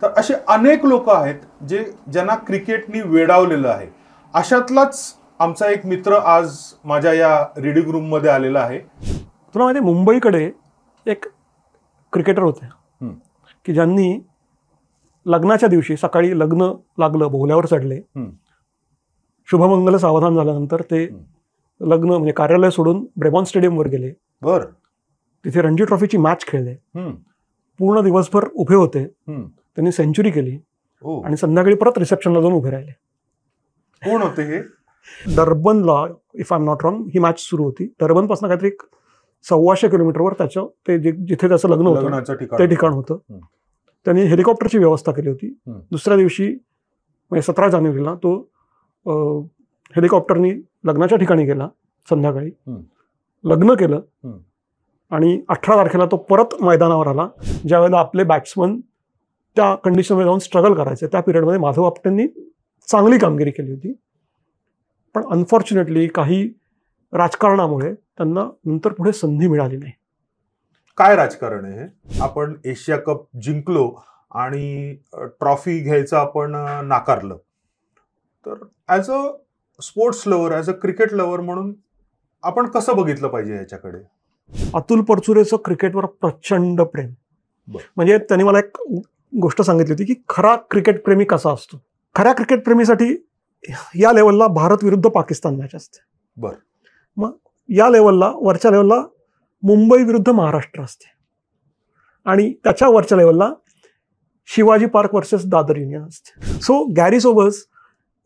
तर असे अनेक लोक आहेत ज्यांना क्रिकेटनी वेडावलेलं आहे. अशातलाच आमचा एक मित्र आज माझ्या या रीडिंग रूम मध्ये आलेला आहे. तुला माहिती मुंबईकडे एक क्रिकेटर होते की ज्यांनी लग्नाच्या दिवशी सकाळी लग्न लागलं, बोहल्यावर चढले, शुभमंगल सावधान झाल्यानंतर ते लग्न म्हणजे कार्यालय सोडून ब्रेबॉर्न स्टेडियमवर गेले. तिथे रणजी ट्रॉफीची मॅच खेळले. पूर्ण दिवसभर उभे होते. त्यांनी सेंचुरी केली आणि संध्याकाळी परत रिसेप्शनला जाऊन उभे राहिले. कोण होते हे? डर्बनला, if I am not wrong, ही मॅच सुरू होती. डर्बनपासून काहीतरी 125 किलोमीटरवर त्याचं ते जिथे त्याचं लग्न होतं ते ठिकाण होतं. त्यांनी हेलिकॉप्टरची व्यवस्था केली होती. दुसऱ्या दिवशी म्हणजे 17 जानेवारीला तो हेलिकॉप्टरनी लग्नाच्या ठिकाणी गेला. संध्याकाळी लग्न केलं आणि 18 तारखेला तो परत मैदानावर आला. ज्यावेळेला आपले बॅट्समन त्या कंडिशनमध्ये जाऊन स्ट्रगल करायचे, त्या पिरियडमध्ये माधव आपटेंनी चांगली कामगिरी केली होती. पण अनफॉर्च्युनेटली काही राजकारणामुळे त्यांना नंतर पुढे संधी मिळाली नाही. काय राजकारण आहे हे? आपण एशिया कप जिंकलो आणि ट्रॉफी घ्यायचं आपण नाकारलं. तर as a sports lover, as a cricket lover म्हणून आपण कसं बघितलं पाहिजे याच्याकडे? अतुल परचुरेचं क्रिकेटवर प्रचंड प्रेम. म्हणजे त्यांनी मला एक गोष्ट सांगितली होती की खरा क्रिकेट प्रेमी कसा असतो. खऱ्या क्रिकेट प्रेमीसाठी या लेवलला भारत विरुद्ध पाकिस्तान मॅच असते. मग या लेवलला, वरच्या लेवलला मुंबई विरुद्ध महाराष्ट्र असते आणि त्याच्या वरच्या लेवलला Shivaji park versus Dadar union असते. सो गॅरी सोबर्स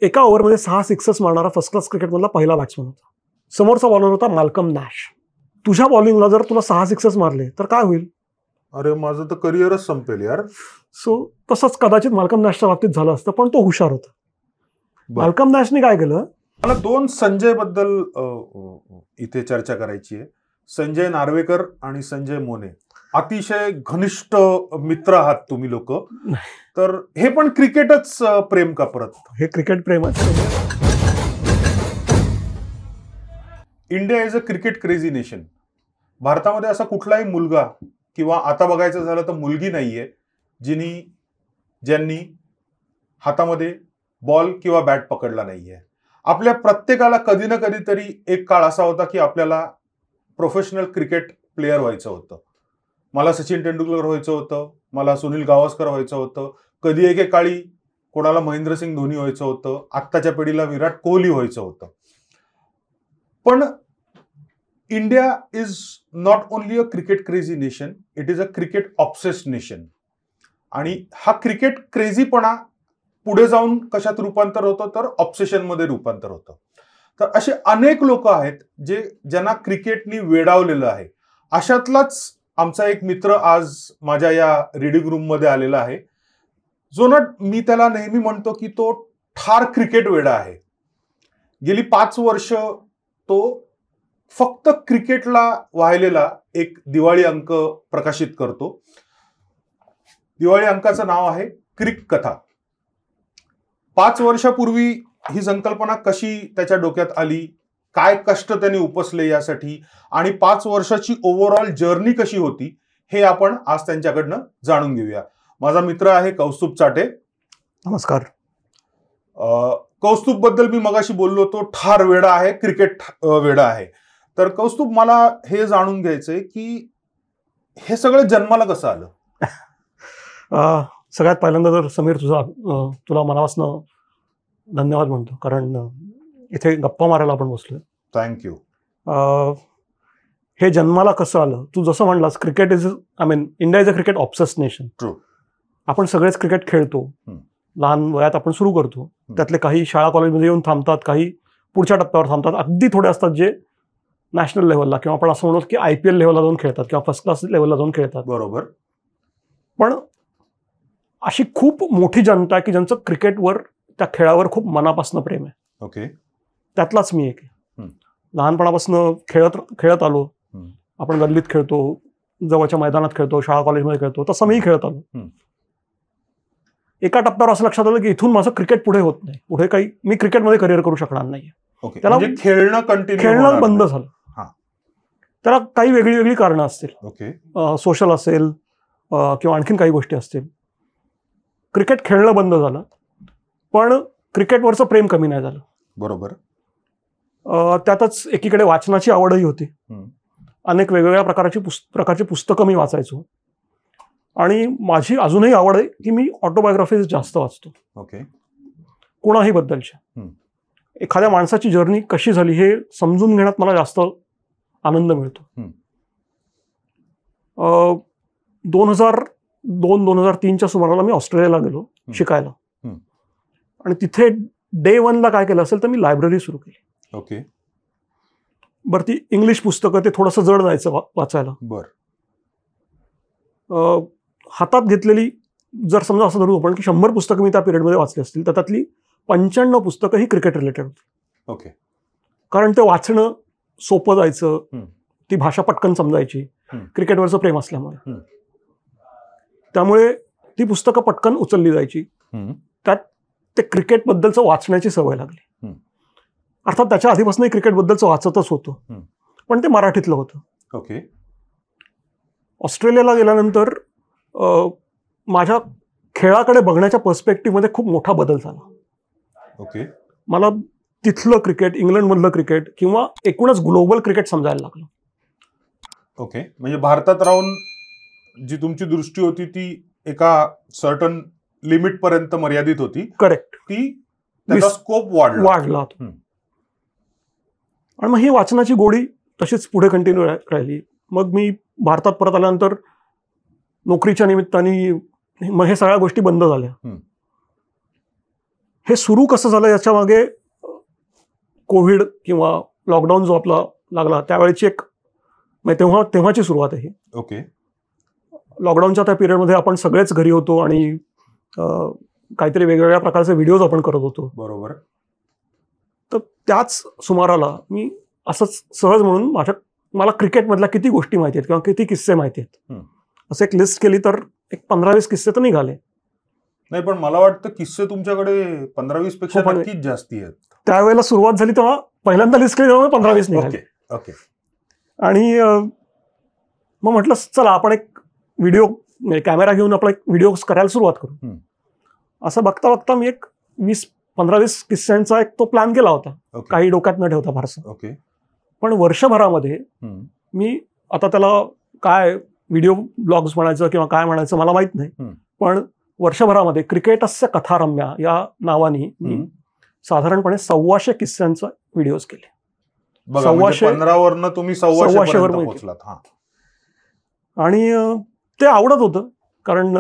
एका ओव्हरमध्ये 6 सिक्सर्स मारणारा फर्स्ट क्लास क्रिकेटमधला पहिला बॅट्समन होता. समोरचा बॉलर होता माल्कम नॅश. तुझ्या बॉलिंगला जर तुला 6 सिक्सर्स मारले तर काय होईल? अरे माझं तर करिअरच संपेल यार. सो तसंच कदाचित माल्कम नॅशच्या बाबतीत झालं असतं, पण तो हुशार होता. माल्कम नॅशने काय केलं? मला 2 संजय बद्दल इथे चर्चा करायची आहे. संजय नार्वेकर आणि संजय मोने अतिशय घनिष्ठ मित्र आहात तुम्ही लोक. तर हे पण क्रिकेटच प्रेम का परत? हे क्रिकेट प्रेमच. India is a cricket crazy nation. भारतामध्ये असा कुठलाही मुलगा किंवा आता बघायचं झालं तर मुलगी नाहीये ज्यांनी हातामध्ये बॉल किंवा बॅट पकडला नाहीये. आपल्या प्रत्येकाला कधी ना कधीतरी एक काळ असा होता की आपल्याला प्रोफेशनल क्रिकेट प्लेयर व्हायचं होतं. मला सचिन तेंडुलकर व्हायचं होतं, मला सुनील गावस्कर व्हायचं होतं, कधी एकेकाळी कोणाला महेंद्रसिंग धोनी व्हायचं होतं, आत्ताच्या पिढीला विराट कोहली व्हायचं होतं. पण India is not only a cricket crazy nation, it is a cricket obsessed nation. आणि हा क्रिकेट क्रेझीपणा पुढे जाऊन कशात रूपांतर होतं तर ऑब्सेशनमध्ये रूपांतर होतं. तर असे अनेक लोक आहेत ज्यांना क्रिकेटनी वेडावलेलं आहे. अशातलाच आमचा एक मित्र आज माझ्या या रीडिंग रूम मध्ये आलेला आहे, जो ना मी त्याला नेहमी म्हणतो की तो ठार क्रिकेट वेडा आहे. गेली 5 वर्ष तो फक्त क्रिकेटला वाहिलेला एक दिवाळी अंक प्रकाशित करतो. दिवाळी अंकाचं नाव आहे क्रिक कथा. 5 वर्षापूर्वी ही संकल्पना कशी त्याच्या डोक्यात आली, काय कष्ट त्यांनी उपसले यासाठी, आणि 5 वर्षाची ओव्हरऑल जर्नी कशी होती हे आपण आज त्यांच्याकडनं जाणून घेऊया. माझा मित्र आहे कौस्तुभ चाटे. नमस्कार. कौस्तुभ बद्दल मी मगाशी बोललो, तो ठार वेडा आहे, क्रिकेट वेडा आहे. तर कौस्तुभ, मला हे जाणून घ्यायचंय की हे सगळं जन्माला कसं आलं? सगळ्यात पहिल्यांदा तर समीर तुला मनापासून धन्यवाद म्हणतो, कारण इथे गप्पा मारायला आपण बसलोय. थँक्यू. हे जन्माला कसं आलं, तू जसं म्हणलास, cricket is India is a cricket obsessed nation. True. आपण सगळेच क्रिकेट खेळतो. लहान वयात आपण सुरू करतो. त्यातले काही शाळा कॉलेजमध्ये येऊन थांबतात, काही पुढच्या टप्प्यावर थांबतात, अगदी थोडे असतात जे नॅशनल लेव्हलला किंवा आपण असं म्हणतो की IPL लेव्हलला जाऊन खेळतात किंवा फर्स्ट क्लास लेव्हलला जाऊन खेळतात. बरोबर. पण अशी खूप मोठी जनता आहे की ज्यांचं क्रिकेटवर, त्या खेळावर खूप मनापासून प्रेम आहे. ओके. त्यातलाच मी एक आहे. लहानपणापासून खेळत आलो. आपण गल्लीत खेळतो, जवळच्या मैदानात खेळतो, शाळा कॉलेजमध्ये खेळतो, तसं मीही खेळत आलो. एका टप्प्यावर असं लक्षात आलं की इथून माझं क्रिकेट पुढे होत नाही, पुढे काही मी क्रिकेटमध्ये करिअर करू शकणार नाही. त्याला खेळणं बंद झालं. त्याला काही वेगळी कारणं असतील. ओके. सोशल असेल किंवा आणखीन काही गोष्टी असतील. क्रिकेट खेळणं बंद झालं, पण क्रिकेटवरचं प्रेम कमी नाही झालं. बरोबर. त्यातच एकीकडे वाचनाची आवडही होती. अनेक वेगवेगळ्या प्रकारची पुस्तकं मी वाचायचो. आणि माझी अजूनही आवड आहे की मी ऑटोबायोग्राफीज जास्त वाचतो. ओके. कोणाही बद्दलच्या. एखाद्या माणसाची जर्नी कशी झाली हे समजून घेण्यात मला जास्त आनंद मिळतो. 2002-2003च्या सुमाराला मी ऑस्ट्रेलियाला गेलो शिकायला. आणि तिथे डे 1ला काय केलं असेल तर मी लायब्ररी सुरू केली. ओके. बरं, ती इंग्लिश पुस्तकं ते थोडंसं जड जायचं वाचायला. बर. हातात घेतलेली जर समजा असं धरू आपण की 100 पुस्तकं मी त्या पिरियडमध्ये वाचली असतील तर त्यातली 95 पुस्तकं ही क्रिकेट रिलेटेड होती. ओके. कारण ते वाचणं सोपं जायचं, ती भाषा पटकन समजायची, क्रिकेटवरचं प्रेम असल्यामुळे. त्यामुळे ती पुस्तकं पटकन उचलली जायची. त्यात ते क्रिकेटबद्दलचं वाचण्याची सवय लागली. अर्थात त्याच्या आधीपासूनही क्रिकेटबद्दलचं वाचतच होतं, पण ते मराठीतलं होतं. ओके. ऑस्ट्रेलियाला गेल्यानंतर माझ्या खेळाकडे बघण्याच्या पर्स्पेक्टिव्हमध्ये खूप मोठा बदल झाला. ओके. मला तिथलं क्रिकेट, इंग्लंडमधलं क्रिकेट किंवा एकूणच ग्लोबल क्रिकेट समजायला लागलं. ओके. म्हणजे भारतात राहून जी तुमची दृष्टी होती ती एका सर्टन लिमिट पर्यंत मर्यादित होती. करेक्ट. ती त्याचा स्कोप वाढला. आणि मग ही वाचनाची गोडी तशीच पुढे कंटिन्यू राहिली. मग मी भारतात परत आल्यानंतर नोकरीच्या निमित्ताने मग हे सगळ्या गोष्टी बंद झाल्या. हे सुरू कसं झालं याच्या मागे कोविड किंवा लॉकडाऊन जो आपला लागला त्यावेळेची एक तेव्हाची सुरुवात आहे. ओके. लॉकडाऊनच्या त्या पिरियडमध्ये आपण सगळेच घरी होतो आणि काहीतरी वेगवेगळ्या प्रकारचे व्हिडिओज आपण करत होतो. बरोबर. तर त्याच सुमाराला मी असंच सहज म्हणून मला क्रिकेटमधल्या किती गोष्टी माहिती आहेत किंवा किती किस्से माहिती आहेत असं एक लिस्ट केली तर एक 15-20 किस्से तर निघाले. नाही, पण मला वाटतं किस्से तुमच्याकडे 15-20 पेक्षा नक्कीच जास्ती आहेत. त्यावेळेला सुरुवात झाली तेव्हा पहिल्यांदा लिस्ट केली तेव्हा 15-20 निघाले. ओके. आणि मग म्हटलं चला आपण एक व्हिडिओ कॅमेरा घेऊन आपला एक व्हिडिओ करायला सुरुवात करू. असं बघता बघता मी एक 15-20 किस्स्यांचा एक तो प्लॅन केला होता, काही डोक्यात न ठेवता फारसं. ओके. पण वर्षभरामध्ये मी आता त्याला काय व्हिडिओ ब्लॉग्स म्हणायचं किंवा काय म्हणायचं मला माहित नाही, पण वर्षभरामध्ये क्रिकेटस्य कथारम्या या नावाने मी साधारणपणे 125 किस्स्यांचा व्हिडिओज केले. 15 वरनं तुम्ही 125 वर पोहोचलात. आणि ते आवडत होतं कारण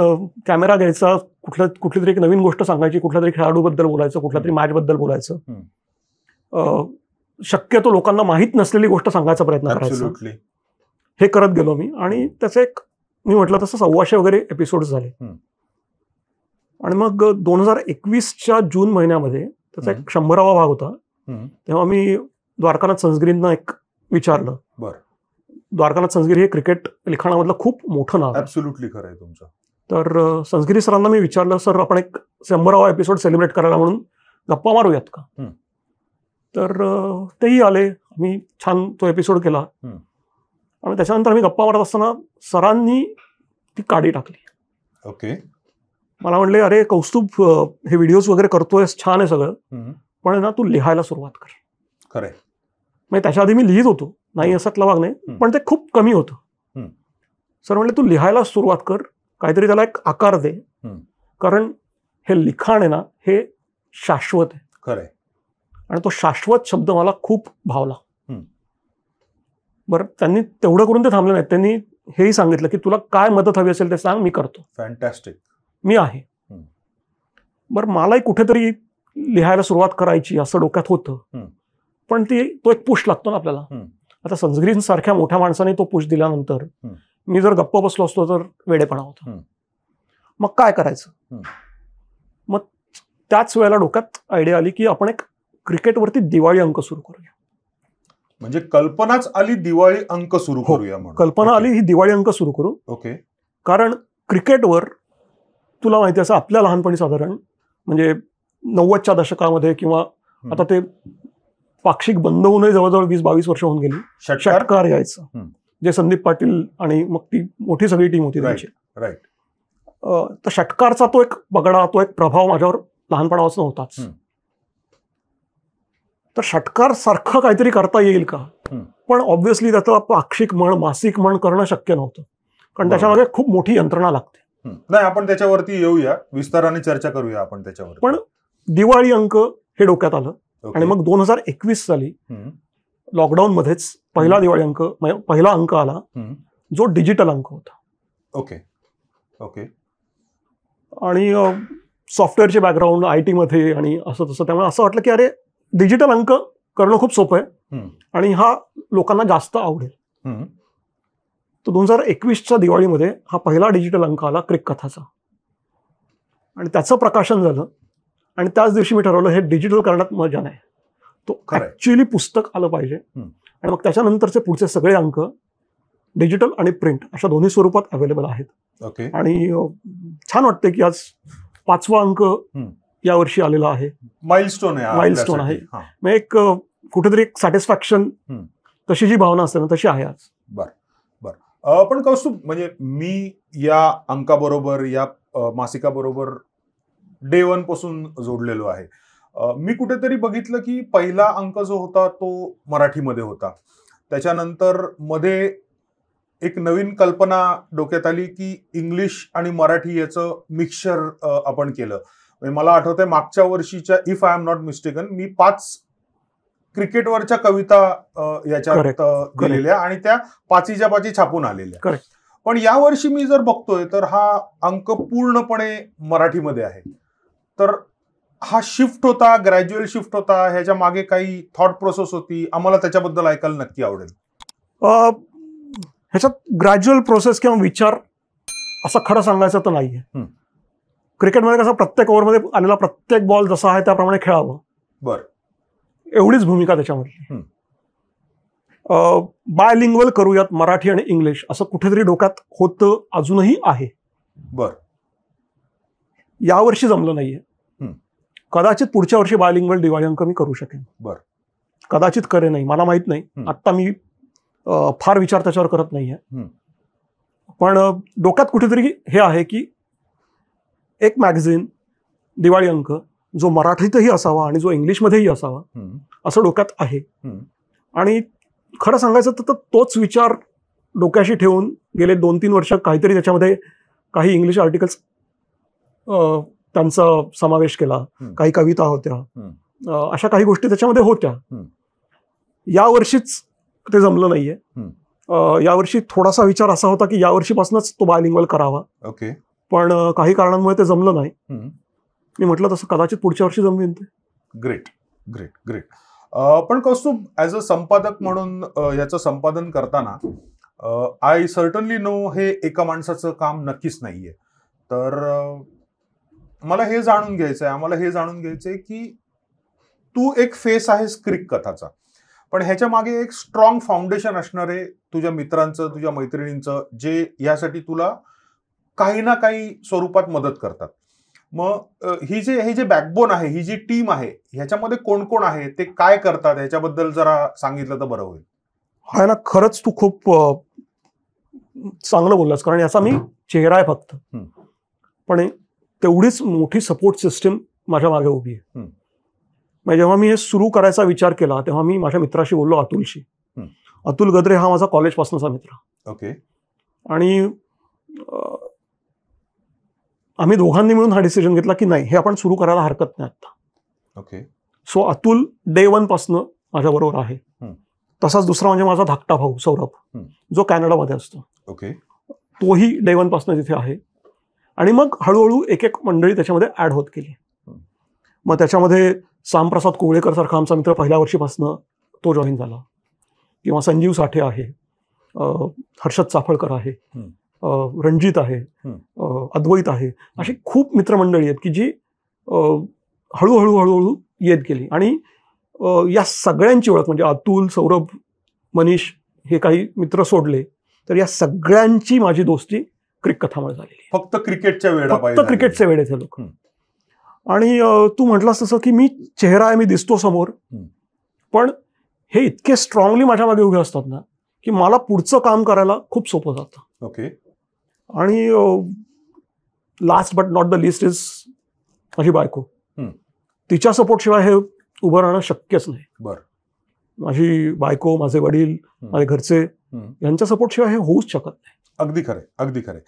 कॅमेरा घ्यायचा, कुठली तरी एक नवीन गोष्ट सांगायची, कुठल्या तरी खेळाडूबद्दल बोलायचं, कुठल्या तरी मॅचबद्दल बोलायचं, शक्यतो लोकांना माहीत नसलेली गोष्ट सांगायचा प्रयत्न करायचा. हे करत गेलो मी आणि त्याचे एक मी म्हटलं तसं 125 वगैरे एपिसोड झाले. आणि मग 2021च्या जून महिन्यामध्ये त्याचा एक 100वा भाग होता. तेव्हा मी द्वारकानाथ संसगिरींना एक विचारलं. द्वारकानाथ संसगिरी हे क्रिकेट लिखाणामधलं खूप मोठं नाव. ॲब्सोल्युटली खरं आहे तुमचं. तर संसगिरी सरांना मी विचारलं, सर आपण एक 100वा एपिसोड सेलिब्रेट करायला म्हणून गप्पा मारूयात का? तर तेही आले. मी छान तो एपिसोड केला आणि त्याच्यानंतर मी गप्पा मारत असताना सरांनी ती काडी टाकली. ओके. मला म्हणले, अरे कौस्तुभ, हे व्हिडिओज वगैरे करतोयस, छान आहे सगळं, पण ना तू लिहायला सुरुवात कर. खरंय. म्हणजे त्याच्या आधी मी लिहित होतो, नाही असतला भाग नाही, पण ते खूप कमी होतं. सर म्हणले तू लिहायला सुरुवात कर, काहीतरी त्याला एक आकार दे, कारण हे लिखाण आहे ना हे शाश्वत आहे. खरंय. आणि तो शाश्वत शब्द मला खूप भावला. बरं, त्यांनी तेवढं करून ते थांबले नाहीत. त्यांनी हेही सांगितलं की तुला काय मदत हवी असेल ते सांग, मी करतो. फॅन्टॅस्टिक. मी आहे. बरं, मलाही कुठेतरी लिहायला सुरुवात करायची असं डोक्यात होतं, पण तो एक पुश लागतो ना आपल्याला. आता संसगिरींसारख्या मोठ्या माणसाने तो पुश दिल्यानंतर मी जर गप्प बसलो असतो तर वेडेपणा होता. मग काय करायचं? मग त्याच वेळेला डोक्यात आयडिया आली की आपण एक क्रिकेटवरती दिवाळी अंक सुरू करूया. म्हणजे कल्पनाच आली दिवाळी अंक सुरू करूया म्हणून. कल्पना आली ही दिवाळी अंक सुरू करू. ओके. कारण क्रिकेटवर तुला माहिती असं आपल्या लहानपणी साधारण म्हणजे 90च्या दशकामध्ये किंवा आता ते पाक्षिक बंद होऊनही जवळजवळ 20-22 वर्ष होऊन गेली, षटकार यायचं, जे संदीप पाटील आणि मग ती मोठी सगळी टीम होती त्यांची. राईट. तर षटकारचा तो एक पगडा, तो एक प्रभाव माझ्यावर लहानपणापासून होताच. तर षटकार सारखं काहीतरी करता येईल का, पण ऑब्व्हियसली त्याचं पाक्षिक म्हण, मासिक म्हण करणं शक्य नव्हतं, कारण त्याच्यामागे खूप मोठी यंत्रणा लागते. नाही, आपण त्याच्यावरती येऊया, विस्ताराने चर्चा करूया आपण त्याच्यावर. पण दिवाळी अंक हे डोक्यात आलं. आणि मग 2021 साली लॉकडाऊन मध्येच पहिला दिवाळी अंक, पहिला अंक आला जो डिजिटल अंक होता. Okay okay. आणि सॉफ्टवेअरचे बॅकग्राऊंड IT मध्ये आणि असं तसं, त्यामुळे असं वाटलं की अरे डिजिटल अंक करणं खूप सोपं आहे आणि हा लोकांना जास्त आवडेल. तर 2021च्या दिवाळीमध्ये हा पहिला डिजिटल अंक आला क्रिक कथाचा, आणि त्याचं प्रकाशन झालं. आणि त्याच दिवशी मी ठरवलं हे डिजिटल करण्यात मजा नाही, तो ऍक्च्युअली पुस्तक आलं पाहिजे. आणि मग त्याच्यानंतरचे पुढचे सगळे अंक डिजिटल आणि प्रिंट अशा दोन्ही स्वरूपात अवेलेबल आहेत. आणि छान वाटते की आज 5वा अंक यावर्षी आलेला आहे. माइलस्टोन आहे. मग एक कुठेतरी एक सॅटिस्फॅक्शन, तशी जी भावना असते ना तशी आहे आज. बरं. पण कौस्तुभ, म्हणजे मी या अंकाबरोबर, या मासिकाबरोबर डे 1 पासून जोडलेलो आहे. मी कुठेतरी बघितलं की पहिला अंक जो होता तो मराठीमध्ये होता. त्याच्यानंतर मध्ये एक नवीन कल्पना डोक्यात आली की इंग्लिश आणि मराठी याचं मिक्सचर आपण केलं. मला आठवतंय मागच्या वर्षीच्या, if I am not mistaken, मी 5 क्रिकेटवरच्या कविता याच्यात दिलेल्या आणि त्या 5च्या 5 छापून आलेल्या. पण यावर्षी मी जर बघतोय तर हा अंक पूर्णपणे मराठीमध्ये आहे. तर हा शिफ्ट होता, ग्रॅज्युअल शिफ्ट होता, ह्याच्या मागे काही थॉट प्रोसेस होती? आम्हाला त्याच्याबद्दल ऐकायला नक्की आवडेल. ह्याच्यात ग्रॅज्युअल प्रोसेस किंवा विचार असं खरं सांगायचं तर नाहीये. क्रिकेटमध्ये कसं प्रत्येक ओव्हरमध्ये आलेला प्रत्येक बॉल जसा आहे त्याप्रमाणे खेळावं, बरं, एवढीच भूमिका त्याच्यामधली. बायलिंग्वल करूयात मराठी आणि इंग्लिश असं कुठेतरी डोक्यात होतं, अजूनही आहे. बरं. यावर्षी जमलं नाहीये. कदाचित पुढच्या वर्षी बायलिंग्वल दिवाळी अंक मी करू शकेन. बरं. कदाचित करे नाही, मला माहित नाही. आत्ता मी फार विचार त्याच्यावर करत नाहीये. पण डोक्यात कुठेतरी हे आहे की एक मॅगझिन दिवाळी अंक जो मराठीतही असावा आणि जो इंग्लिशमध्येही असावा असं डोक्यात आहे. आणि खरं सांगायचं तर तोच विचार डोक्याशी ठेवून गेले 2-3 वर्ष काहीतरी त्याच्यामध्ये काही इंग्लिश आर्टिकल्स त्यांचा समावेश केला, काही कविता होत्या, अशा काही गोष्टी त्याच्यामध्ये होत्या. यावर्षीच ते जमलं नाहीये. यावर्षी थोडासा विचार असा होता की यावर्षीपासूनच तो बायलिंग्वल करावा. ओके. पण काही कारणांमुळे ते जमलं नाही. मी म्हटलं तसं कदाचित पुढच्या वर्षी जमवीन ते. Great great great. पण कौस्तुभ, ॲज अ संपादक म्हणून याचं संपादन करताना आय सर्टनली नो हे एका माणसाचं काम नक्कीच नाहीये. तर मला हे जाणून घ्यायचंय की तू एक फेस आहेस क्रिक कथाचा, पण ह्याच्या मागे एक स्ट्रॉंग फाउंडेशन असणार आहे तुझ्या मित्रांचं, तुझ्या मैत्रिणींचं, जे यासाठी तुला काही ना काही स्वरूपात मदत करतात. मग हे जे बॅकबोन आहे, ही जी टीम आहे, ह्याच्यामध्ये कोण कोण आहे, ते काय करतात, ह्याच्याबद्दल जरा सांगितलं तर बरं होईल. हा ना, खरंच तू खूप चांगलं बोललास, कारण याचा मी चेहरा आहे फक्त, पण तेवढीच मोठी सपोर्ट सिस्टीम माझ्या मागे उभी आहे. म्हणजे जेव्हा मी हे सुरू करायचा विचार केला तेव्हा मी माझ्या मित्राशी बोललो, अतुलशी. अतुल गद्रे हा माझा कॉलेजपासूनचा मित्र. ओके. आणि आम्ही दोघांनी मिळून हा डिसिजन घेतला की नाही, हे आपण सुरू करायला हरकत नाही आता. ओके. सो अतुल डे 1 पासून माझ्याबरोबर आहे. तसाच दुसरा म्हणजे माझा धाकटा भाऊ सौरभ, जो कॅनडामध्ये असतो. ओके. तोही डे 1 पासून तिथे आहे. आणि मग हळूहळू एक एक मंडळी त्याच्यामध्ये ऍड होत गेली. मग त्याच्यामध्ये सामप्रसाद कोवळेकर सारखा आमचा मित्र पहिल्या वर्षीपासून तो जॉईन झाला, किंवा संजीव साठे आहे, हर्षद चाफळकर आहे, रणजित आहे, अद्वैत आहे. अशी खूप मित्रमंडळी आहेत की जी हळूहळू हळूहळू येत गेली. आणि या सगळ्यांची ओळख, म्हणजे अतुल, सौरभ, मनीष हे काही मित्र सोडले तर या सगळ्यांची माझी दोस्ती क्रिक कथामुळे झालेली. फक्त क्रिकेटच्या वेळा, फक्त क्रिकेटचे वेळ आहेत हे लोक. आणि तू म्हटलास तसं की मी चेहरा आहे, मी दिसतो समोर, पण हे इतके स्ट्रॉंगली माझ्या मागे उभे असतात ना की मला पुढचं काम करायला खूप सोपं जातं. ओके. आणि last but not the list is माझी बायको. हम्म. तिच्या सपोर्ट शिवाय हे उभं राहणं शक्यच नाही. बरं. माझी बायको, माझे वडील, माझे घरचे यांच्या सपोर्ट शिवाय हे होऊच शकत नाही. अगदी खरंय, अगदी खरंय.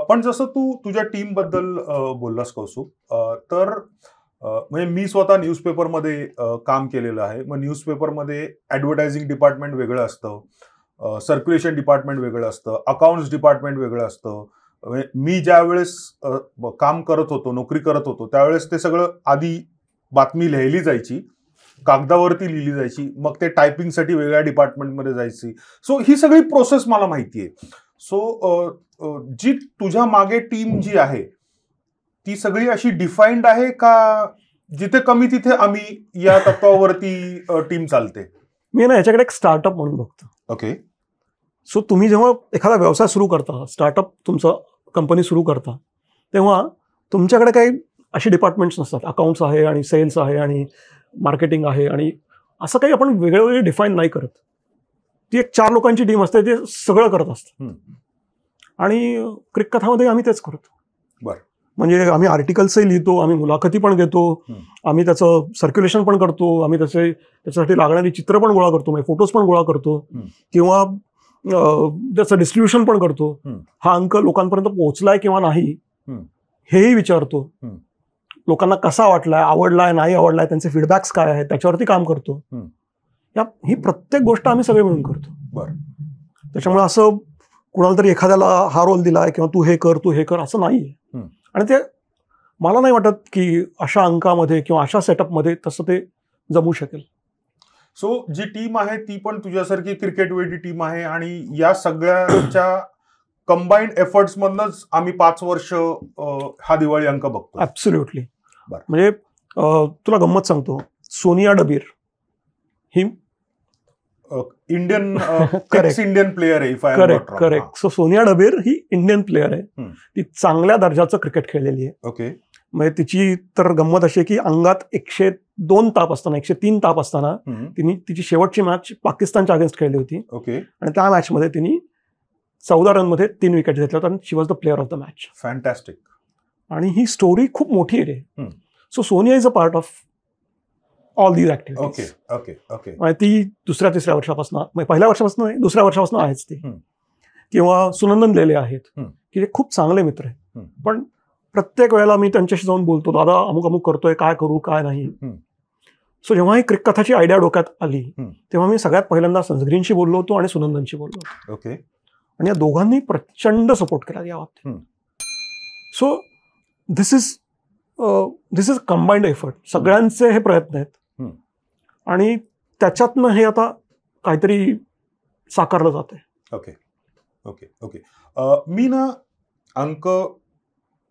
पण जसं तू तुझ्या टीम बद्दल बोललास कौस्तुभ, तर म्हणजे मी स्वतः न्यूजपेपरमध्ये काम केलेलं आहे. मग न्यूजपेपरमध्ये ऍडव्हर्टायझिंग डिपार्टमेंट वेगळं असतं, सर्क्युलेशन डिपार्टमेंट वेगळं असतं, अकाउंट्स डिपार्टमेंट वेगळं असतं. मी ज्या वेळेस काम करत होतो, नोकरी करत होतो, त्यावेळेस ते सगळं आधी बातमी लिहिली जायची, कागदावरती लिहिली जायची, मग ते टायपिंगसाठी वेगळ्या डिपार्टमेंटमध्ये जायची. सो ही सगळी प्रोसेस मला माहिती आहे. सो जी तुझ्या मागे टीम जी आहे ती सगळी अशी डिफाईन्ड आहे का, जिथे कमी तिथे आम्ही या तत्वावरती टीम चालते? मी ना याच्याकडे एक स्टार्टअप म्हणून बघतो. ओके. सो तुम्ही जेव्हा एखादा व्यवसाय सुरू करता, स्टार्टअप तुमचं कंपनी सुरू करता, तेव्हा तुमच्याकडे काही अशी डिपार्टमेंट्स नसतात. अकाउंट्स आहे आणि सेल्स आहे आणि मार्केटिंग आहे आणि असं काही आपण वेगळे डिफाईन नाही करत. ती एक 4 लोकांची टीम असते, ते सगळं करत असतं. आणि क्रिक कथामध्ये आम्ही तेच करतो. बरं. म्हणजे आम्ही आर्टिकल्सही लिहितो, आम्ही मुलाखती पण घेतो, आम्ही त्याचं सर्क्युलेशन पण करतो, आम्ही त्याच्यासाठी लागणारी चित्र पण गोळा करतो, म्हणजे फोटोज पण गोळा करतो, किंवा त्याचं डिस्ट्रीब्युशन पण करतो. हा अंक लोकांपर्यंत पोहोचलाय किंवा नाही हेही विचारतो. लोकांना कसा वाटलाय, आवडलाय, नाही आवडलाय, त्यांचे फीडबॅक्स काय आहेत त्याच्यावरती काम करतो. ही प्रत्येक गोष्ट आम्ही सगळे मिळून करतो. बरं. त्याच्यामुळे असं कुणाला तरी एखाद्याला हा रोल दिलाय किंवा तू हे कर असं नाहीये. आणि ते मला नाही वाटत की अशा अंकामध्ये किंवा अशा सेटअपमध्ये तसं ते जमू शकेल. सो जी टीम आहे ती पण तुझ्यासारखी क्रिकेटवेडी टीम आहे आणि या सगळ्यांच्या कंबाईंड एफर्ट्स मधनच आम्ही 5 वर्ष हा दिवाळी अंक बघतो. ऍब्सोल्युटली. म्हणजे तुला गंमत सांगतो, सोनिया डबीर ही इंडियन इंडियन प्लेयर आहे. करेक्ट. सो सोनिया डबीर ही इंडियन प्लेयर आहे. ती चांगल्या दर्जाचं क्रिकेट खेळलेली आहे. ओके. म्हणजे तिची तर गंमत अशी आहे की अंगात 102 ताप असताना, 103 ताप असताना तिने तिची शेवटची मॅच पाकिस्तानच्या अगेन्स्ट खेळली होती. ओके. आणि त्या मॅचमध्ये तिने 14 रनमध्ये 3 विकेट घेतल्या होत्या आणि she was the player of the match. Fantastic. आणि ही स्टोरी खूप मोठी आहे रे. So Sonia is a part of all these activities. Okay. Okay. ती 2-3 वर्षापासून, पहिल्या वर्षापासून नाही, 2ऱ्या वर्षापासून आहेच ती. किंवा सुनंदन लेले आहेत की जे खूप चांगले मित्र आहेत. पण प्रत्येक वेळेला मी त्यांच्याशी जाऊन बोलतो, दादा अमुक अमुक करतोय, काय करू काय नाही. सो जेव्हा ही क्रिक कथाची आयडिया डोक्यात आली तेव्हा मी सगळ्यात पहिल्यांदा संजग्रीनशी बोललो होतो आणि सुनंदनशी बोललो होतो. ओके. आणि या दोघांनी प्रचंड सपोर्ट केला या बाबतीत. So this is combined effort. सगळ्यांचे हे प्रयत्न आहेत आणि त्याच्यातनं हे आता काहीतरी साकारलं जात आहे. ओके. ओके. ओके. मी ना अंक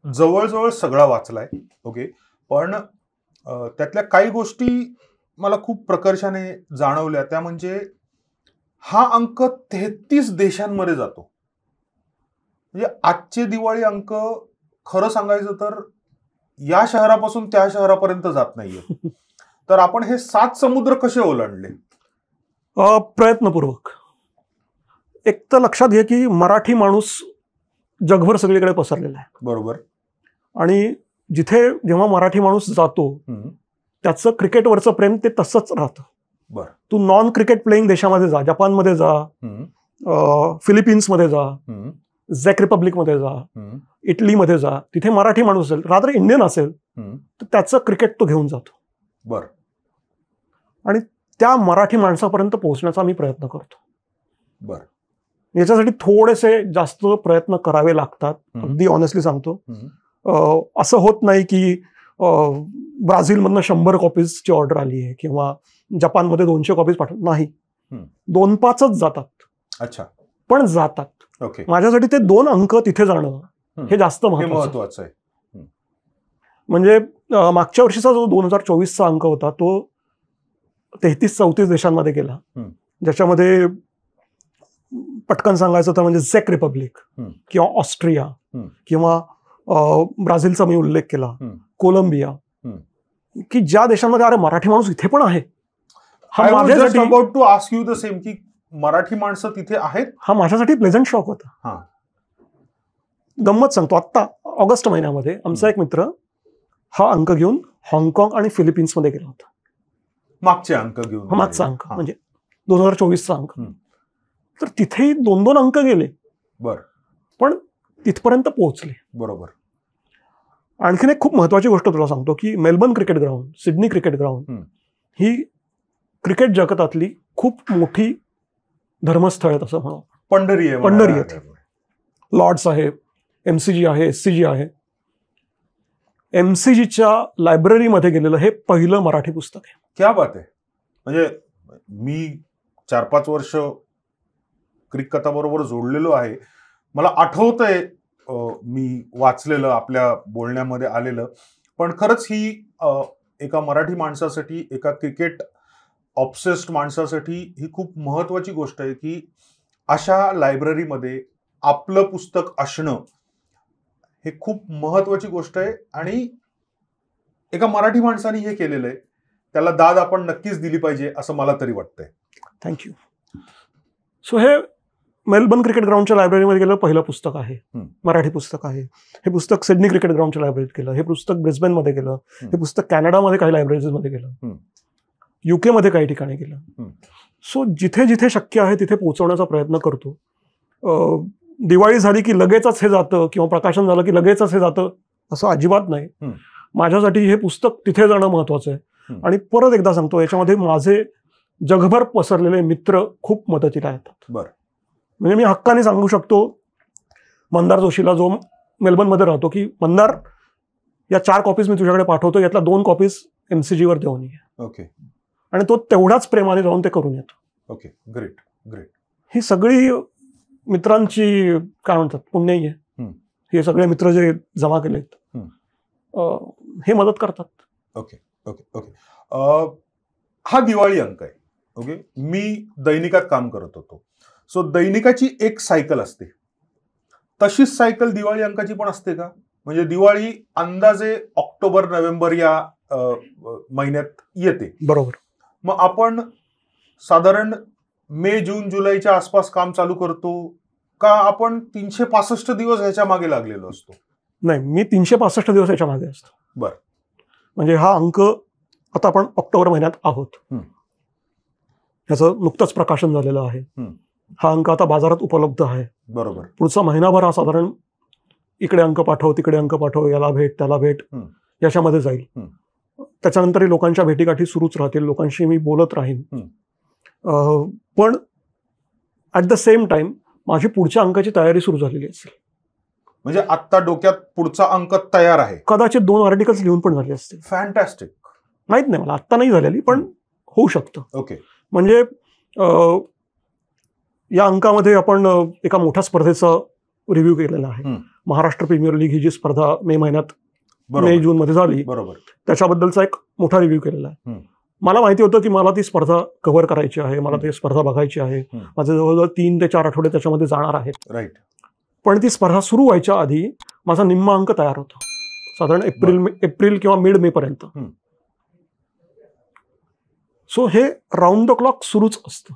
जवळजवळ सगळा वाचलाय. ओके. पण त्यातल्या काही गोष्टी मला खूप प्रकर्षाने जाणवल्या. त्या म्हणजे हा अंक 33 देशांमध्ये जातो. म्हणजे आजचे दिवाळी अंक खरं सांगायचं तर या शहरापासून त्या शहरापर्यंत जात नाहीये. तर आपण हे 7 समुद्र कसे ओलांडले? प्रयत्नपूर्वक. एक तर लक्षात घे की मराठी माणूस जगभर सगळीकडे पसरलेला आहे. बरोबर. आणि जिथे जेव्हा मराठी माणूस जातो त्याचं क्रिकेटवरचं प्रेम ते तसंच राहतं. बरं. तू नॉन क्रिकेट प्लेईंग देशामध्ये जा, जपानमध्ये जा, फिलिपिन्समध्ये जा, झेक रिपब्लिकमध्ये जा, इटलीमध्ये जा, तिथे मराठी माणूस असेल, रादर इंडियन असेल, तर त्याचं क्रिकेट तो घेऊन जातो. बरं. आणि त्या मराठी माणसापर्यंत पोहोचण्याचा मी प्रयत्न करतो. बरं. याच्यासाठी थोडेसे जास्त प्रयत्न करावे लागतात, अगदी ऑनेस्टली सांगतो. असं होत नाही की ब्राझीलमधनं 100 कॉपीजची ऑर्डर आली आहे किंवा जपानमध्ये 200 कॉपीज पाठवत नाही. 2-5च जातात. अच्छा. पण जातात. ओके. माझ्यासाठी ते 2 अंक तिथे जाणं हे जास्त महत्वाचं आहे. म्हणजे मागच्या वर्षीचा जो 2024चा अंक होता तो 33-34 देशांमध्ये गेला, ज्याच्यामध्ये पटकन सांगायचं तर म्हणजे झेक रिपब्लिक किंवा ऑस्ट्रिया किंवा ब्राझीलचा मी उल्लेख केला, कोलंबिया, की ज्या देशांमध्ये अरे मराठी माणूस इथे पण आहे. About to ask you the same की मराठी माणसं तिथे आहेत. हा माझ्यासाठी प्लेझंट शॉक होता. गंमत सांगतो, आत्ता ऑगस्ट महिन्यामध्ये आमचा एक मित्र हा अंक घेऊन हाँगकाँग आणि फिलिपिन्समध्ये गेला होता. मागचे अंक घेऊन, मागचा अंक म्हणजे 2024चा अंक. तर तिथेही 2-2 अंक गेले. बर. पण तिथपर्यंत पोहोचले. बरोबर. आणखीन एक खूप महत्वाची गोष्ट तुला सांगतो की Melbourne Cricket Ground, Sydney Cricket Ground ही क्रिकेट जगतातली खूप मोठी धर्मस्थळ आहेत असं म्हणा. पंढरी आहे. पंढरी आहेत. लॉर्ड्स आहे, MCG आहे, SCG आहे. MCGच्या लायब्ररीमध्ये गेलेलं हे पहिलं मराठी पुस्तक आहे. क्या बात आहे. म्हणजे मी 4-5 वर्ष क्रिक कथाबरोबर जोडलेलो आहे. मला आठवतंय मी वाचलेलं, आपल्या बोलण्यामध्ये आलेलं. पण खरंच ही एका मराठी माणसासाठी, एका क्रिकेट ऑब्सेस्ड माणसासाठी ही खूप महत्वाची गोष्ट आहे की अशा लायब्ररीमध्ये आपलं पुस्तक असणं हे खूप महत्वाची गोष्ट आहे. आणि एका मराठी माणसाने हे केलेलं आहे, त्याला दाद आपण नक्कीच दिली पाहिजे असं मला तरी वाटतंय. थँक्यू. सो हे मेलबर्न क्रिकेट ग्राउंडच्या लायब्ररीमध्ये गेलं पहिलं पुस्तक आहे, मराठी पुस्तक आहे. हे पुस्तक सिडनी क्रिकेट ग्राउंडच्या लायब्ररीत गेलं. हे पुस्तक ब्रिस्बेनमध्ये गेलं. हे पुस्तक कॅनडामध्ये काही लायब्ररीजमध्ये गेलं. UK मध्ये काही ठिकाणी गेलं. सो जिथे जिथे शक्य आहे तिथे पोहोचवण्याचा प्रयत्न करतो. दिवाळी झाली की लगेचच हे जातं किंवा प्रकाशन झालं की लगेचच हे जातं असं अजिबात नाही. माझ्यासाठी हे पुस्तक तिथे जाणं महत्वाचं आहे. आणि परत एकदा सांगतो, याच्यामध्ये माझे जगभर पसरलेले मित्र खूप मदतीला येतात. म्हणजे मी हक्काने सांगू शकतो मंदार जोशीला, जो मेलबर्नमध्ये राहतो, की मंदार, या 4 कॉपीज मी तुझ्याकडे पाठवतो, यातल्या 2 कॉपीज MCGवर देऊन ये. ओके. आणि तो तेवढ्याच प्रेमाने जाऊन ते करून येतो. ओके. Great great. ही सगळी मित्रांची काय म्हणतात पुण्य आहे. हे सगळे मित्र जे जमा केलेत हे मदत करतात. Okay okay okay. हा दिवाळी अंक आहे. ओके. मी दैनिकात काम करत होतो. सो दैनिकाची एक सायकल असते, तशीच सायकल दिवाळी अंकाची पण असते का? म्हणजे दिवाळी अंदाजे ऑक्टोबर-नोव्हेंबर या महिन्यात येते. बरोबर. मग आपण साधारण मे, जून, जुलैच्या आसपास काम चालू करतो का आपण 365 दिवस ह्याच्या मागे लागलेलो असतो? नाही, मी 365 दिवस याच्या मागे असतो. बरं. म्हणजे हा अंक आता आपण ऑक्टोबर महिन्यात आहोत. ह्याचं नुकतंच प्रकाशन झालेलं आहे. हा अंक आता बाजारात उपलब्ध आहे. बरोबर. पुढचा महिनाभर हा साधारण इकडे अंक पाठव, तिकडे अंक पाठव, याला भेट, त्याला भेट, याच्यामध्ये जाईल. त्याच्यानंतरही लोकांच्या भेटीगाठी सुरूच राहतील, लोकांशी मी बोलत राहीन. पण ॲट द सेम टाइम माझी पुढच्या अंकाची तयारी सुरू झालेली असेल. म्हणजे आता डोक्यात पुढचा अंक तयार आहे. कदाचित 2 आर्टिकल्स लिहून पण झाले असतील. फॅन्टॅस्टिक. माहित नाही मला, आत्ता नाही झालेली, पण होऊ शकतं. ओके. म्हणजे या अंकामध्ये आपण एका मोठ्या स्पर्धेचा रिव्ह्यू केलेला आहे. महाराष्ट्र प्रीमियर लीग ही जी स्पर्धा मे महिन्यात, मे जून मध्ये झाली, बरोबर, त्याच्याबद्दलचा एक मोठा रिव्ह्यू केलेला आहे. मला माहिती होतं की मला ती स्पर्धा कव्हर करायची आहे, मला ती स्पर्धा बघायची आहे. माझे जवळजवळ 3 ते 4 आठवडे त्याच्यामध्ये जाणार आहेत. राईट. पण ती स्पर्धा सुरू व्हायच्या आधी माझा निम्मा अंक तयार होता, साधारण एप्रिल किंवा मिड मे पर्यंत. सो हे राऊंड द क्लॉक सुरूच असतं.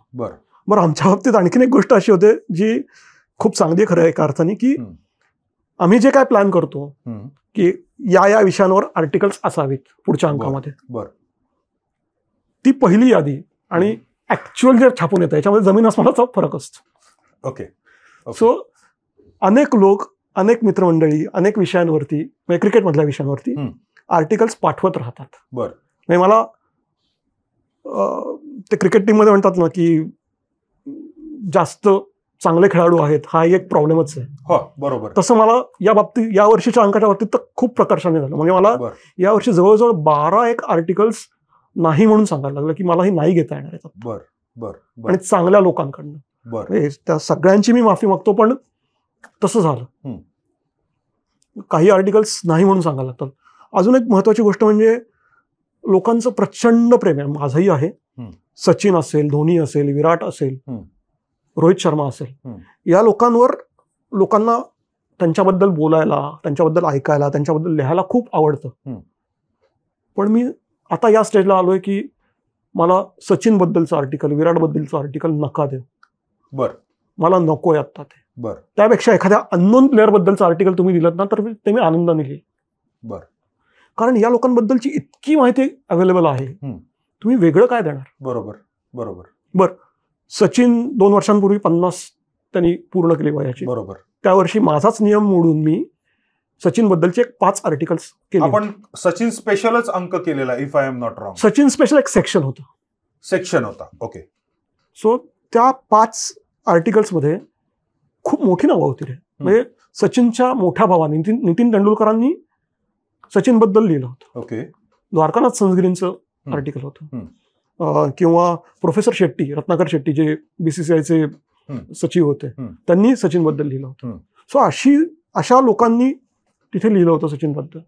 बरं, आमच्या बाबतीत आणखीन एक गोष्ट अशी होते जी खूप चांगली खरं आहे एका अर्थाने, की आम्ही जे काय प्लॅन करतो की या विषयांवर आर्टिकल्स असावीत पुढच्या अंकामध्ये, ती पहिली यादी आणि ऍक्च्युअल जे छापून येतं याच्यामध्ये जमीन आसमानाचा फरक असतो. ओके. सो अनेक लोक, अनेक मित्रमंडळी अनेक विषयांवरती, म्हणजे क्रिकेटमधल्या विषयांवरती आर्टिकल्स पाठवत राहतात. म्हणजे मला ते क्रिकेट टीममध्ये म्हणतात ना की जास्त चांगले खेळाडू आहेत, हा एक प्रॉब्लेमच आहे. बरोबर. तसं मला या बाबतीत, या वर्षीच्या अंकाच्या बाबतीत तर खूप प्रकर्षाने झालं. म्हणजे मला या वर्षी जवळजवळ 12 एक आर्टिकल्स नाही म्हणून सांगायला लागलं की मला हे नाही घेता येणार आहे. आणि चांगल्या लोकांकडनं. त्या सगळ्यांची मी माफी मागतो, पण तसं झालं. काही आर्टिकल्स नाही म्हणून सांगायला लागतात. अजून एक महत्वाची गोष्ट म्हणजे लोकांचं प्रचंड प्रेम आहे, माझंही आहे. सचिन असेल, धोनी असेल, विराट असेल, रोहित शर्मा असेल, या लोकांना त्यांच्याबद्दल बोलायला, त्यांच्याबद्दल ऐकायला, त्यांच्याबद्दल लिहायला खूप आवडतं. पण मी आता या स्टेजला आलोय की मला सचिन बद्दलचं आर्टिकल, विराट बद्दलचं आर्टिकल नका देऊ. बरं. मला नकोय आत्ता ते. बर. त्यापेक्षा एखाद्या अननोन प्लेअर बद्दलचं आर्टिकल तुम्ही दिलं ना तर ते मी आनंदाने लिहिल. बर. कारण या लोकांबद्दलची इतकी माहिती अवेलेबल आहे, तुम्ही वेगळं काय देणार. बरोबर बरोबर. बर, सचिन 2 वर्षांपूर्वी 50 त्यांनी पूर्ण केली वयाची. बरोबर. त्या वर्षी माझाच नियम मोडून मी सचिन बद्दलचे 5 आर्टिकल्स केले. आपण सचिन स्पेशलच अंक केलेला, if I am not wrong. Sachin special एक सेक्शन होता. ओके. सो त्या 5 आर्टिकल्समध्ये खूप मोठी नावं होती रे. म्हणजे सचिनच्या मोठ्या भावाने नितीन तेंडुलकरांनी सचिन बद्दल लिहिलं होतं. ओके. द्वारकानाथ संसगिरींचं आर्टिकल होतं. किंवा प्रोफेसर शेट्टी, रत्नाकर शेट्टी जे BCCIचे सचिव होते, त्यांनी सचिन बद्दल लिहिलं होतं. सो अशा लोकांनी तिथे लिहिलं होतं सचिन बद्दल.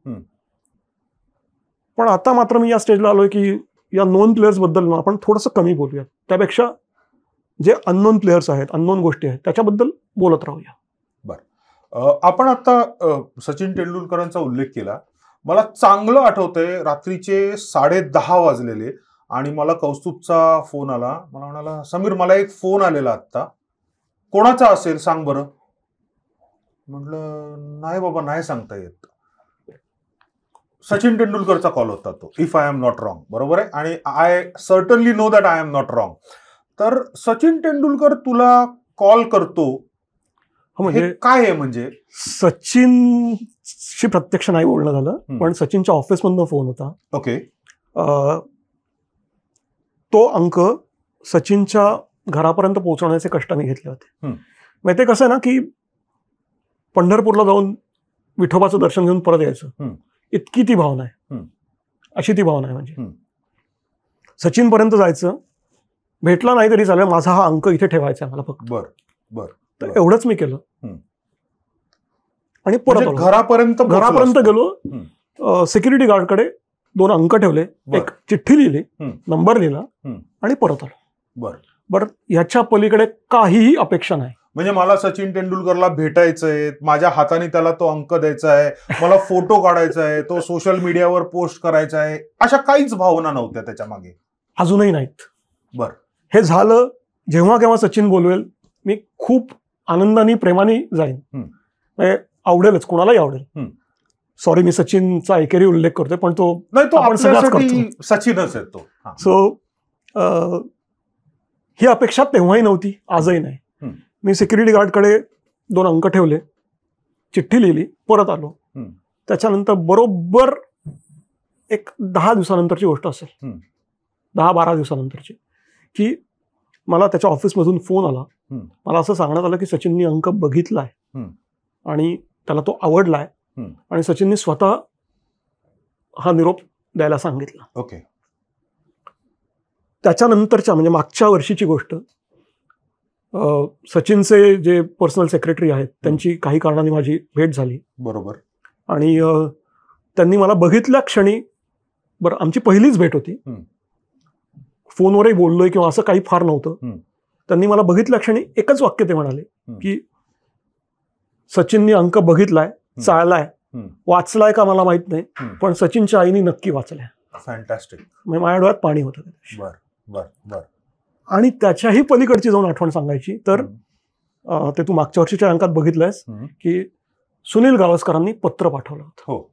पण आता मात्र मी या स्टेजला आलोय की या नोन प्लेयर्स बद्दल आपण थोडंसं कमी बोलूया. त्यापेक्षा जे अननोन प्लेयर्स आहेत, अननोन गोष्टी आहेत, त्याच्याबद्दल बोलत राहूया. बरं. आपण आता सचिन तेंडुलकरांचा उल्लेख केला. मला चांगलं आठवतंय, रात्रीचे 10:30 वाजलेले आणि मला कौस्तुभचा फोन आला. मला म्हणाला, समीर मला एक फोन आलेला आत्ता, कोणाचा असेल सांग बरं. म्हटलं नाही बाबा, नाही सांगता येत. सचिन तेंडुलकरचा कॉल होता तो, if I am not wrong. बरोबर आहे. आणि I certainly know that I am not wrong. तर सचिन तेंडुलकर तुला कॉल करतो म्हणजे काय आहे? म्हणजे सचिनशी प्रत्यक्ष नाही बोलणं झालं, पण सचिनच्या ऑफिसमधनं फोन होता. ओके. तो अंक सचिनच्या घरापर्यंत पोहोचवण्याचे कष्ट मी घेतले होते. मग ते कसं आहे ना की पंढरपूरला जाऊन विठोबाचं दर्शन घेऊन परत यायचं, इतकी ती भावना आहे, अशी ती भावना आहे. म्हणजे सचिनपर्यंत जायचं, भेटला नाही तरी चालेल, माझा हा अंक इथे ठेवायचा आहे मला फक्त. बर बर. तर एवढंच मी केलं आणि परत घरापर्यंत गेलो. सिक्युरिटी गार्डकडे 2 अंक ठेवले, एक चिठ्ठी लिहिली, नंबर लिहिला आणि परत आलो. बरं, ह्याच्या पलीकडे काहीही अपेक्षा नाही. म्हणजे मला सचिन तेंडुलकरला भेटायचंय, माझ्या हाताने त्याला तो अंक द्यायचा आहे, मला फोटो काढायचा आहे, तो सोशल मीडियावर पोस्ट करायचा आहे, अशा काहीच भावना नव्हत्या त्याच्या मागे. अजूनही नाहीत. बरं. हे झालं जेव्हा केव्हा सचिन बोलवेल, मी खूप आनंदाने प्रेमाने जाईन. म्हणजे आवडेलच, कोणालाही आवडेल. सॉरी, मी सचिनचा एकेरी उल्लेख करतोय, पण तो आपण सचिनच आहे तो. सो ही अपेक्षा तेव्हाही नव्हती, आजही नाही. मी सिक्युरिटी गार्डकडे 2 अंक ठेवले, चिठ्ठी लिहिली, परत आलो. त्याच्यानंतर बरोबर एक 10 दिवसानंतरची गोष्ट असेल, 10-12 दिवसानंतरची, की मला त्याच्या ऑफिसमधून फोन आला. मला असं सांगण्यात आलं की सचिननी अंक बघितलाय आणि त्याला तो आवडलाय आणि सचिननी स्वतः हा निरोप द्यायला सांगितला. ओके. त्याच्यानंतरच्या म्हणजे मागच्या वर्षीची गोष्ट, सचिनचे जे पर्सनल सेक्रेटरी आहेत त्यांची काही कारणाने माझी भेट झाली. बरोबर. आणि त्यांनी मला बघितल्या क्षणी, बरं आमची पहिलीच भेट होती, फोनवरही बोललोय किंवा असं काही फार नव्हतं. त्यांनी मला बघितल्या क्षणी एकच वाक्य ते म्हणाले की सचिननी अंक बघितलाय, चाळलाय, वाचलाय का मला माहित नाही, पण सचिनच्या आईनी नक्की वाचलाय. फॅन्टॅस्टिक. म्हणजे माझ्या डोळ्यात पाणी होतं. बर बर बर. आणि त्याच्याही पलीकडची जाऊन आठवण सांगायची तर ते तू मागच्या वर्षीच्या अंकात बघितलंयस की सुनील गावस्करांनी पत्र पाठवलं होतं. हो.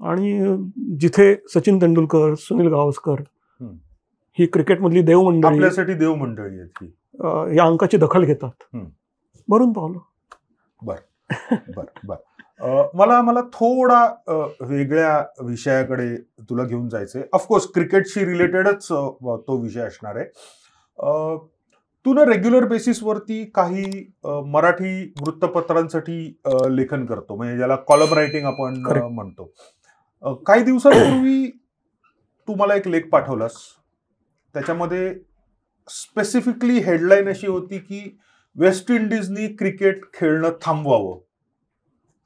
आणि जिथे सचिन तेंडुलकर, सुनील गावस्कर ही क्रिकेटमधली देवमंडळी, आपल्यासाठी देवमंडळी आहेत, या अंकाची दखल घेतात, भरून पावलं. बर बर बर. मला थोडा वेगळ्या विषयाकडे तुला घेऊन जायचंय. ऑफकोर्स क्रिकेटशी रिलेटेडच तो विषय असणार आहे. तू ना रेग्युलर बेसिसवरती काही मराठी वृत्तपत्रांसाठी लेखन करतो, म्हणजे ज्याला कॉलम रायटिंग आपण म्हणतो. काही दिवसांपूर्वी तू मला एक लेख पाठवलास, त्याच्यामध्ये स्पेसिफिकली हेडलाईन अशी होती की वेस्ट इंडिजनी क्रिकेट खेळणं थांबवावं.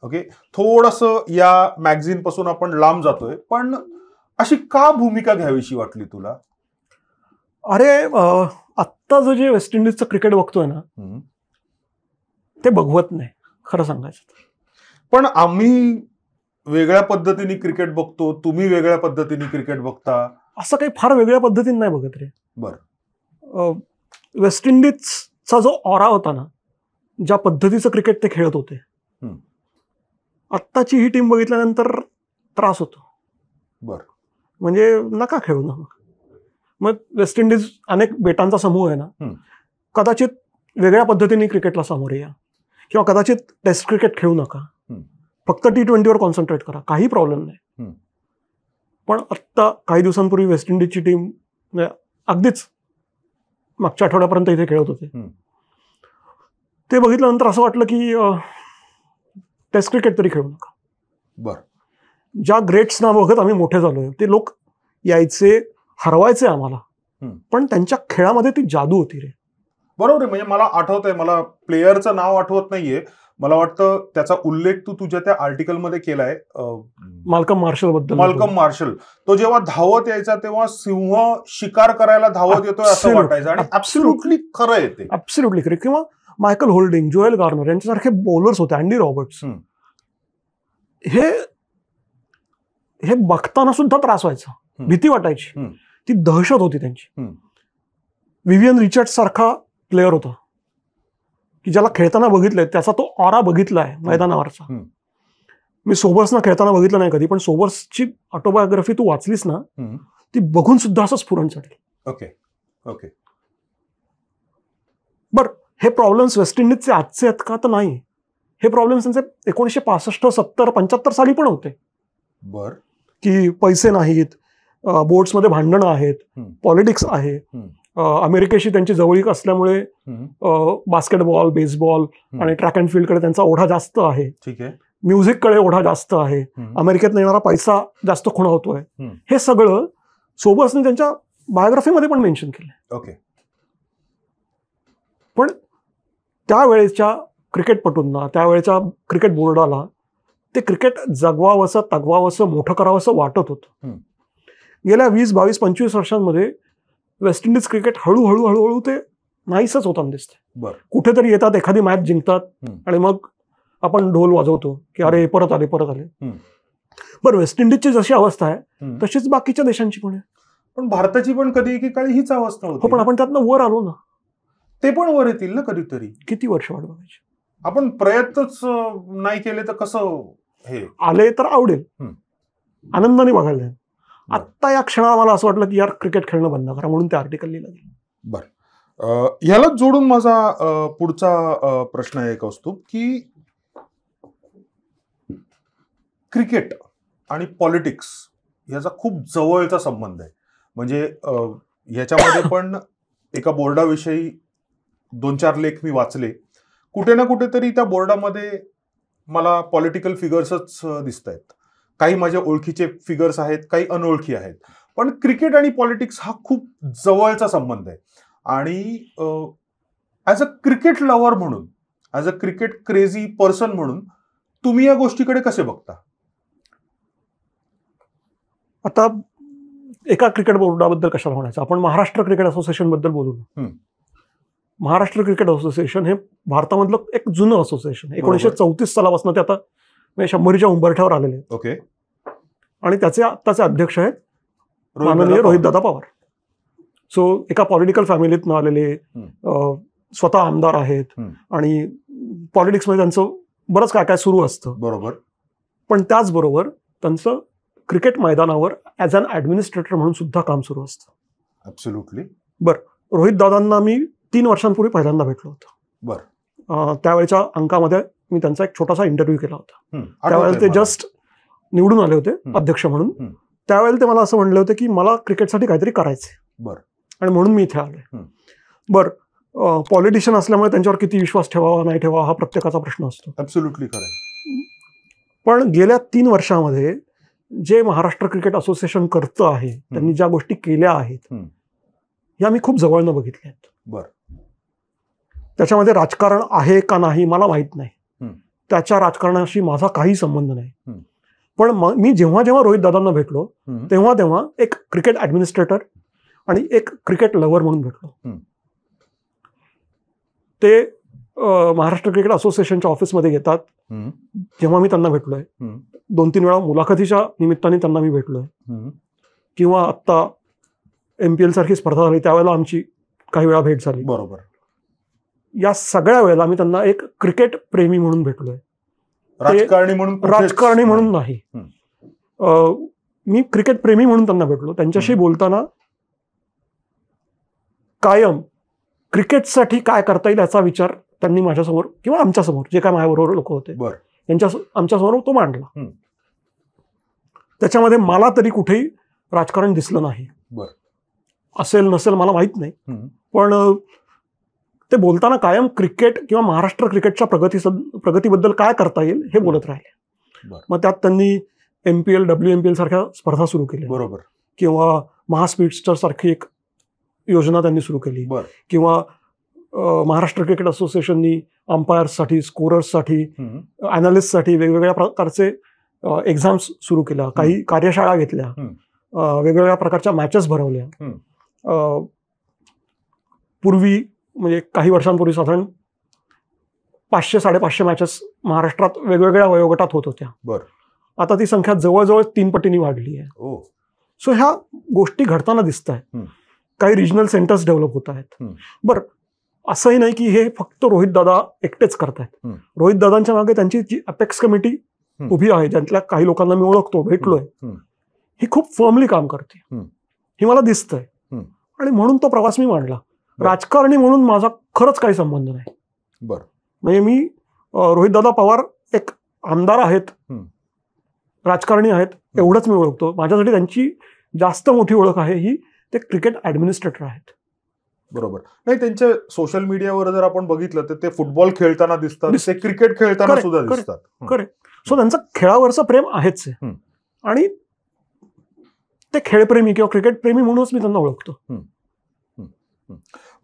ओके. थोडंसं या मॅगझिन पासून आपण लांब जातोय, पण अशी का भूमिका घ्यावीशी वाटली तुला? अरे आत्ता जे वेस्ट इंडिजचं क्रिकेट बघतोय ना, ते बघवत नाही खरं सांगायचं. पण आम्ही वेगळ्या पद्धतीने क्रिकेट बघतो, तुम्ही वेगळ्या पद्धतीने क्रिकेट बघता. असं काही फार वेगळ्या पद्धतीने नाही बघत रे. बरं. वेस्ट इंडिजचा जो ऑरा होता ना, ज्या पद्धतीचं क्रिकेट ते खेळत होते, आत्ताची ही टीम बघितल्यानंतर त्रास होतो. बरं, म्हणजे नका खेळू ना. मग वेस्ट इंडिज अनेक बेटांचा समूह आहे ना, कदाचित वेगळ्या पद्धतीने क्रिकेटला सामोरे या, किंवा कदाचित टेस्ट क्रिकेट खेळू नका, फक्त T20वर कॉन्सन्ट्रेट करा, काही प्रॉब्लेम नाही. पण आत्ता काही दिवसांपूर्वी वेस्ट इंडिजची टीम अगदीच मागच्या आठवड्यापर्यंत इथे खेळत होते, ते बघितल्यानंतर असं वाटलं की टेस्ट क्रिकेट तरी खेळू नका. बरं, ज्या ग्रेट्सना बघत आम्ही मोठे झालोय, ते लोक यायचे, हरवायचे आम्हाला, पण त्यांच्या खेळामध्ये ती जादू होती रे. बरोबर आहे. म्हणजे मला आठवतंय, मला प्लेयरचं नाव आठवत नाहीये, मला वाटतं त्याचा उल्लेख तू तुझ्या त्या आर्टिकलमध्ये केलाय, माल्कम मार्शल बद्दल. माल्कम मार्शल, तो जेव्हा धावत यायचा तेव्हा सिंह शिकार करायला धावत येतोय असं वाटायचं, आणि ऍब्सोल्युटली खरं आहे ते, ऍब्सोल्युटली खरं. किंवा मायकल होल्डिंग, जोएल गार्नर यांच्यासारखे बॉलर्स होते, अँडी रॉबर्ट्स, हे बघताना सुद्धा त्रास व्हायचा, भीती वाटायची, ती दहशत होती त्यांची. विवियन रिचर्ड्स सारखा प्लेअर होता की ज्याला खेळताना बघितलंय, त्याचा तो ऑरा बघितलाय मैदानावरचा. मी सोबर्सना खेळताना बघितलं नाही कधी, पण सोबर्सची ऑटोबायोग्राफी तू वाचलीस ना, ती बघून सुद्धा असं स्फुरण चढली. Okay okay. बर, हे प्रॉब्लेम्स वेस्ट इंडिजचे आजचे आहेत का? तर नाही. हे प्रॉब्लेम्स त्यांचे 1965, 70, 75 साली पण होते. बर, की पैसे नाहीत, बोर्ड्समध्ये भांडणं आहेत, पॉलिटिक्स आहे, अमेरिकेशी त्यांची जवळीक असल्यामुळे बास्केटबॉल, बेसबॉल आणि ट्रॅक अँड फील्डकडे त्यांचा ओढा जास्त आहे. ठीक आहे. म्युझिककडे ओढा जास्त आहे, अमेरिकेत येणारा पैसा जास्त खुणा होतोय. हे सगळं सोबर्सने त्यांच्या बायोग्राफीमध्ये पण मेन्शन केलंय. ओके. पण त्यावेळेच्या क्रिकेटपटूंना, त्यावेळेच्या क्रिकेट बोर्डाला ते क्रिकेट जगवावंसं, तगवावंसं, मोठं करावंसं वाटत होतं. गेल्या 20, 22, 25 वर्षांमध्ये वेस्ट इंडिज क्रिकेट हळूहळू हळूहळू ते नाहीसच होताना दिसतंय. कुठेतरी येतात, एखादी मॅच जिंकतात, आणि मग आपण ढोल वाजवतो की अरे परत आले, परत आले. बरं, वेस्ट इंडिजची जशी अवस्था आहे तशीच बाकीच्या देशांची पण आहे. पण भारताची पण कधी एकेकाळी हीच अवस्था होती. पण आपण त्यातनं वर आलो ना. ते पण वर येतील ना कधीतरी. किती वर्ष वाट बघायची? आपण प्रयत्नच नाही केले तर कसं? हे आले तर आवडेल, आनंदाने बघायला जाईल. आत्ता या क्षणाला मला असं वाटलं की यार क्रिकेट खेळणं बंद करा, म्हणून ते आर्टिकल लिहिलं गेलं. बरं, ह्याला जोडून माझा पुढचा प्रश्न एक असतो की क्रिकेट आणि पॉलिटिक्स याचा खूप जवळचा संबंध आहे. म्हणजे ह्याच्यामध्ये पण एका बोर्डाविषयी 2-4 लेख मी वाचले. कुठे ना कुठेतरी त्या बोर्डामध्ये मला पॉलिटिकल फिगर्सच दिसत आहेत. काही माझ्या ओळखीचे फिगर्स आहेत, काही अनोळखी आहेत. पण क्रिकेट आणि पॉलिटिक्स हा खूप जवळचा संबंध आहे. आणि ॲज अ क्रिकेट लव्हर म्हणून, as a cricket crazy person म्हणून तुम्ही या गोष्टीकडे कसे बघता? आता एका क्रिकेट बोर्डाबद्दल कशाला म्हणायचं, आपण महाराष्ट्र क्रिकेट असोसिएशन बद्दल बोलू. महाराष्ट्र क्रिकेट असोसिएशन हे भारतामधलं एक जुनं असोसिएशन. 1934 सालापासून ते आता 100च्या उंबरठ्यावर आलेले आहेत. ओके. आणि त्याचे आत्ताचे अध्यक्ष आहेत माननीय रोहितदादा पवार. सो एका पॉलिटिकल फॅमिलीतनं आलेले, स्वतः आमदार आहेत, आणि पॉलिटिक्समध्ये त्यांचं बरंच काय काय सुरू असतं. बरोबर. पण त्याचबरोबर त्यांचं क्रिकेट मैदानावर ॲज अन ॲडमिनिस्ट्रेटर म्हणून सुद्धा काम सुरू असतं. ॲब्सोल्युटली. बरं, रोहित दादांना मी 3 वर्षांपूर्वी पहिल्यांदा भेटलो होतो. बरं. त्यावेळेच्या अंकामध्ये मी त्यांचा एक छोटासा इंटरव्ह्यू केला होता. त्यावेळेला ते जस्ट निवडून आले होते अध्यक्ष म्हणून. त्यावेळेला ते मला असं म्हणले होते की मला क्रिकेटसाठी काहीतरी करायचंय. बरं. आणि म्हणून मी इथे आलोय. बरं, पॉलिटिशियन असल्यामुळे त्यांच्यावर किती विश्वास ठेवावा नाही ठेवावा हा प्रत्येकाचा प्रश्न असतो. ॲब्सोल्युटली खरं. पण गेल्या 3 वर्षामध्ये जे महाराष्ट्र क्रिकेट असोसिएशन करतं आहे, त्यांनी ज्या गोष्टी केल्या आहेत या मी खूप जवळनं बघितल्या आहेत. बरं. त्याच्यामध्ये राजकारण आहे का नाही मला माहित नाही. त्याच्या राजकारणाशी माझा काही संबंध नाही. पण मी जेव्हा जेव्हा रोहित दादांना भेटलो तेव्हा तेव्हा एक क्रिकेट ॲडमिनिस्ट्रेटर आणि एक क्रिकेट लव्हर म्हणून भेटलो. ते महाराष्ट्र क्रिकेट असोसिएशनच्या ऑफिसमध्ये येतात. जेव्हा मी त्यांना भेटलोय, 2-3 वेळा मुलाखतीच्या निमित्ताने त्यांना मी भेटलोय, किंवा आत्ता MPL सारखी स्पर्धा झाली त्यावेळेला आमची काही वेळा भेट झाली. बरोबर. या सगळ्या वेळेला आम्ही त्यांना एक क्रिकेट प्रेमी म्हणून भेटलोय, राजकारणी म्हणून नाही. मी क्रिकेट प्रेमी म्हणून त्यांना भेटलो. त्यांच्याशी बोलताना कायम क्रिकेटसाठी काय करता येईल याचा विचार त्यांनी माझ्यासमोर किंवा आमच्यासमोर जे काय माझ्याबरोबर लोक होते आमच्यासमोर तो मांडला. त्याच्यामध्ये मला तरी कुठेही राजकारण दिसलं नाही. असेल नसेल मला माहित नाही, पण ते बोलताना कायम क्रिकेट किंवा महाराष्ट्र क्रिकेटच्या प्रगतीबद्दल काय करता येईल हे बोलत राहिले. मग त्यात त्यांनी MPL WMPL सारख्या स्पर्धा सुरू केल्या, बरोबर, किंवा महास्पीडस्टर सारखी एक योजना त्यांनी सुरू केली, किंवा महाराष्ट्र क्रिकेट असोसिएशननी अंपायर्ससाठी, स्कोरर्ससाठी, अॅनालिस्टसाठी वेगवेगळ्या प्रकारचे एक्झाम्स सुरू केल्या, काही कार्यशाळा घेतल्या, वेगवेगळ्या प्रकारच्या मॅचेस भरवल्या. पूर्वी म्हणजे काही वर्षांपूर्वी साधारण 500-550 मॅचेस महाराष्ट्रात वेगवेगळ्या वयोगटात होत होत्या. आता ती संख्या जवळजवळ 3 पटींनी वाढली आहे. सो ह्या गोष्टी घडताना दिसत आहेत. काही रिजनल सेंटर्स डेव्हलप होत आहेत. बरं, असंही नाही की हे फक्त रोहित दादा एकटेच करतायत. रोहित दादांच्या मागे त्यांची जी अपेक्स कमिटी उभी आहे, ज्यातल्या काही लोकांना मी ओळखतो, भेटलोय, ही खूप फर्मली काम करते, हे मला दिसतंय. आणि म्हणून तो प्रवास मी मांडला. राजकारणी म्हणून माझा खरंच काही संबंध नाही. म्हणजे मी रोहितदादा पवार एक आमदार आहेत, राजकारणी आहेत एवढंच मी ओळखतो. माझ्यासाठी त्यांची जास्त मोठी ओळख आहे ही ते क्रिकेट ऍडमिनिस्ट्रेटर आहेत. बरोबर. नाही, त्यांच्या सोशल मीडियावर जर आपण बघितलं तर ते फुटबॉल खेळताना दिसतात, ते क्रिकेट खेळताना सुद्धा दिसतात. करेक्ट. सो त्यांचं खेळावरचं प्रेम आहेच आहे, आणि ते खेळप्रेमी किंवा क्रिकेट प्रेमी म्हणूनच मी त्यांना ओळखतो.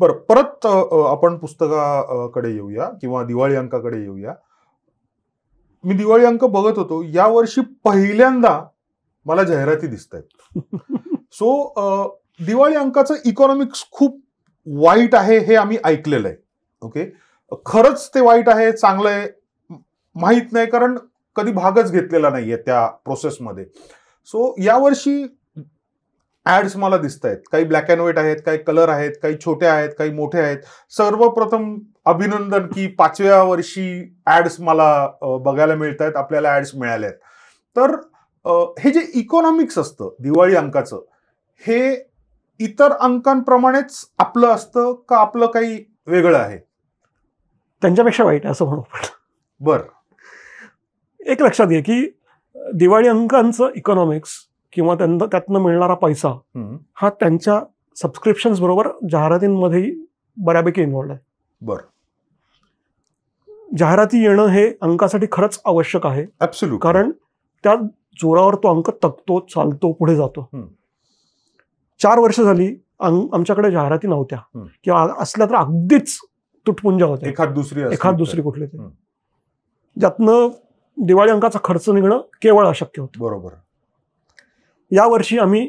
बरं, परत आपण पुस्तकाकडे येऊया किंवा दिवाळी अंकाकडे येऊया. मी दिवाळी अंक बघत होतो, यावर्षी पहिल्यांदा मला जाहिराती दिसत आहेत. सो दिवाळी अंकाचं इकॉनॉमिक्स खूप वाईट आहे हे आम्ही ऐकलेलं आहे. ओके, खरंच ते वाईट आहे, चांगलं आहे माहीत नाही, कारण कधी भागच घेतलेला नाहीये त्या प्रोसेसमध्ये. सो यावर्षी ऍड्स मला दिसत आहेत, काही ब्लॅक अँड व्हाईट आहेत, काही कलर आहेत, काही छोटे आहेत, काही मोठे आहेत. सर्वप्रथम अभिनंदन की 5व्या वर्षी ऍड्स मला बघायला मिळत आहेत, आपल्याला ऍड्स मिळाल्या आहेत. तर हे जे इकॉनॉमिक्स असतं दिवाळी अंकाचं, हे इतर अंकांप्रमाणेच आपलं असतं का आपलं काही वेगळं आहे? त्यांच्यापेक्षा वाईट असं म्हणू. बरं, एक लक्षात घे की दिवाळी अंकांचं इकॉनॉमिक्स किंवा त्यातनं मिळणारा पैसा हा त्यांच्या सबस्क्रिप्शन्स बरोबर जाहिरातींमध्येही बऱ्यापैकी इन्व्हॉल्ड आहे. बरं, जाहिराती येणं हे अंकासाठी खरंच आवश्यक आहे. कारण त्या जोरावर तो अंक तकतो, चालतो, पुढे जातो. 4 वर्ष झाली आमच्याकडे जाहिराती नव्हत्या, किंवा असल्या तर अगदीच तुटपुंजा होत्या, एखाद दुसरी कुठली तरी, ज्यातनं दिवाळी अंकाचा खर्च निघणं केवळ अशक्य होतं. बरोबर. यावर्षी आम्ही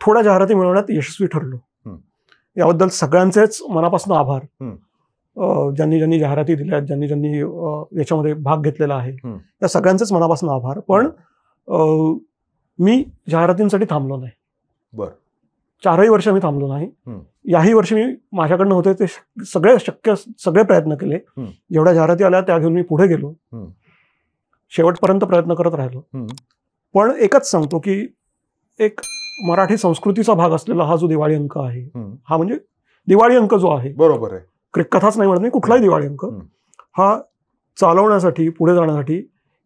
थोड्या जाहिराती मिळवण्यात यशस्वी ठरलो. याबद्दल सगळ्यांचेच मनापासून आभार. ज्यांनी ज्यांनी जाहिराती दिल्या, ज्यांनी ज्यांनी याच्यामध्ये भाग घेतलेला आहे, त्या सगळ्यांचेच मनापासून आभार. पण मी जाहिरातींसाठी थांबलो नाही. बरं, 4ही वर्ष मी थांबलो नाही. याही वर्षी मी माझ्याकडनं होते ते सगळे प्रयत्न केले. जेवढ्या जाहिराती आल्या त्या घेऊन मी पुढे गेलो, शेवटपर्यंत प्रयत्न करत राहिलो. पण एकच सांगतो की एक मराठी संस्कृतीचा भाग असलेला हा जो दिवाळी अंक आहे, हा म्हणजे दिवाळी अंक जो आहे, बरोबर आहे, कथाच नाही म्हणत मी, कुठलाही दिवाळी अंक हा चालवण्यासाठी, पुढे जाण्यासाठी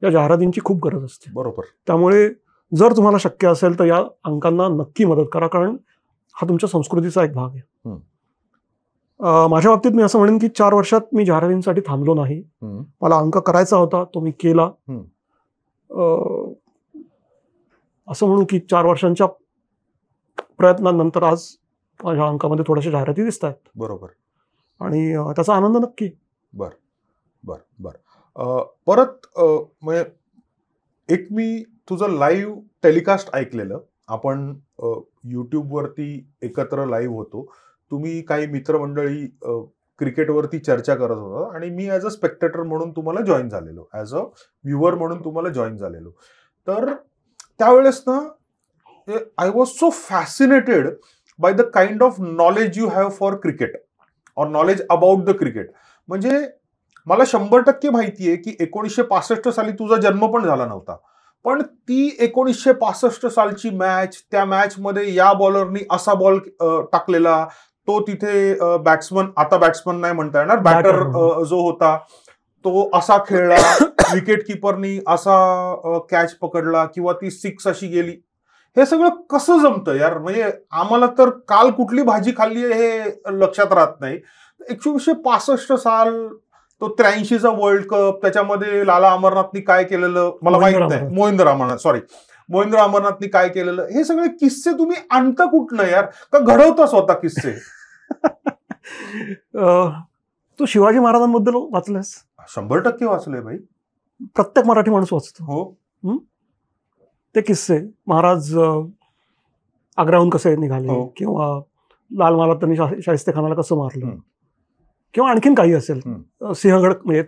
या जाहिरातींची खूप गरज असते. बरोबर. त्यामुळे जर तुम्हाला शक्य असेल तर या अंकांना नक्की मदत करा, कारण हा तुमच्या संस्कृतीचा एक भाग आहे. माझ्या बाबतीत मी असं म्हणेन की 4 वर्षात मी जाहिरातींसाठी थांबलो नाही. मला अंक करायचा होता, तो मी केला. असं म्हणू की 4 वर्षांच्या प्रयत्नांनंतर आज माझ्या अंकामध्ये थोड्याशा जाहिराती दिसत आहेत. बरोबर. आणि त्याचा आनंद नक्की. बर बर बर. परत म्हणजे एक मी तुझं लाईव्ह टेलिकास्ट ऐकलेलं. आपण यूट्यूबवरती एकत्र लाईव्ह होतो. तुम्ही काही मित्रमंडळी क्रिकेटवरती चर्चा करत होता आणि मी ॲज अ स्पेक्टेटर म्हणून तुम्हाला जॉईन झालेलो, ॲज अ व्ह्युअर म्हणून तुम्हाला जॉईन झालेलो. तर त्यावेळेस ना I was so fascinated by the kind of knowledge you have for cricket और नॉलेज अबाउट द क्रिकेट. म्हणजे मला 100% माहितीये की 1965 साली तुझा जन्म पण झाला नव्हता, पण ती 1965 सालची मॅच, त्या मॅच मध्ये या बॉलरनी असा बॉल टाकलेला, तो तिथे बॅट्समन, आता बॅट्समन नाही म्हणता येणार, बॅटर जो होता तो असा खेळला, विकेट किपरनी असा कॅच पकडला किंवा ती 6 अशी गेली. हे सगळं कसं जमतं यार? म्हणजे आम्हाला तर काल कुठली भाजी खाल्ली हे लक्षात राहत नाही. 1965 साल, तो 83चा वर्ल्ड कप, त्याच्यामध्ये लाला अमरनाथनी काय केलेलं मला माहित नाही, मोहिंद्र अमरनाथनी काय केलेलं, हे सगळे किस्से तुम्ही आणता कुठनं यार? का घडवता स्वतः किस्से? तू शिवाजी महाराजांबद्दल वाचलंस? 100% वाचलंय भाई. प्रत्येक मराठी माणूस वाचतो. हो. ते किस्से, महाराज आग्र्याहून कसे निघाले, किंवा लाल महाराज त्यांनी शाहिस्ते खानाला कसं मारलं, किंवा आणखीन काही असेल, सिंहगड म्हणजे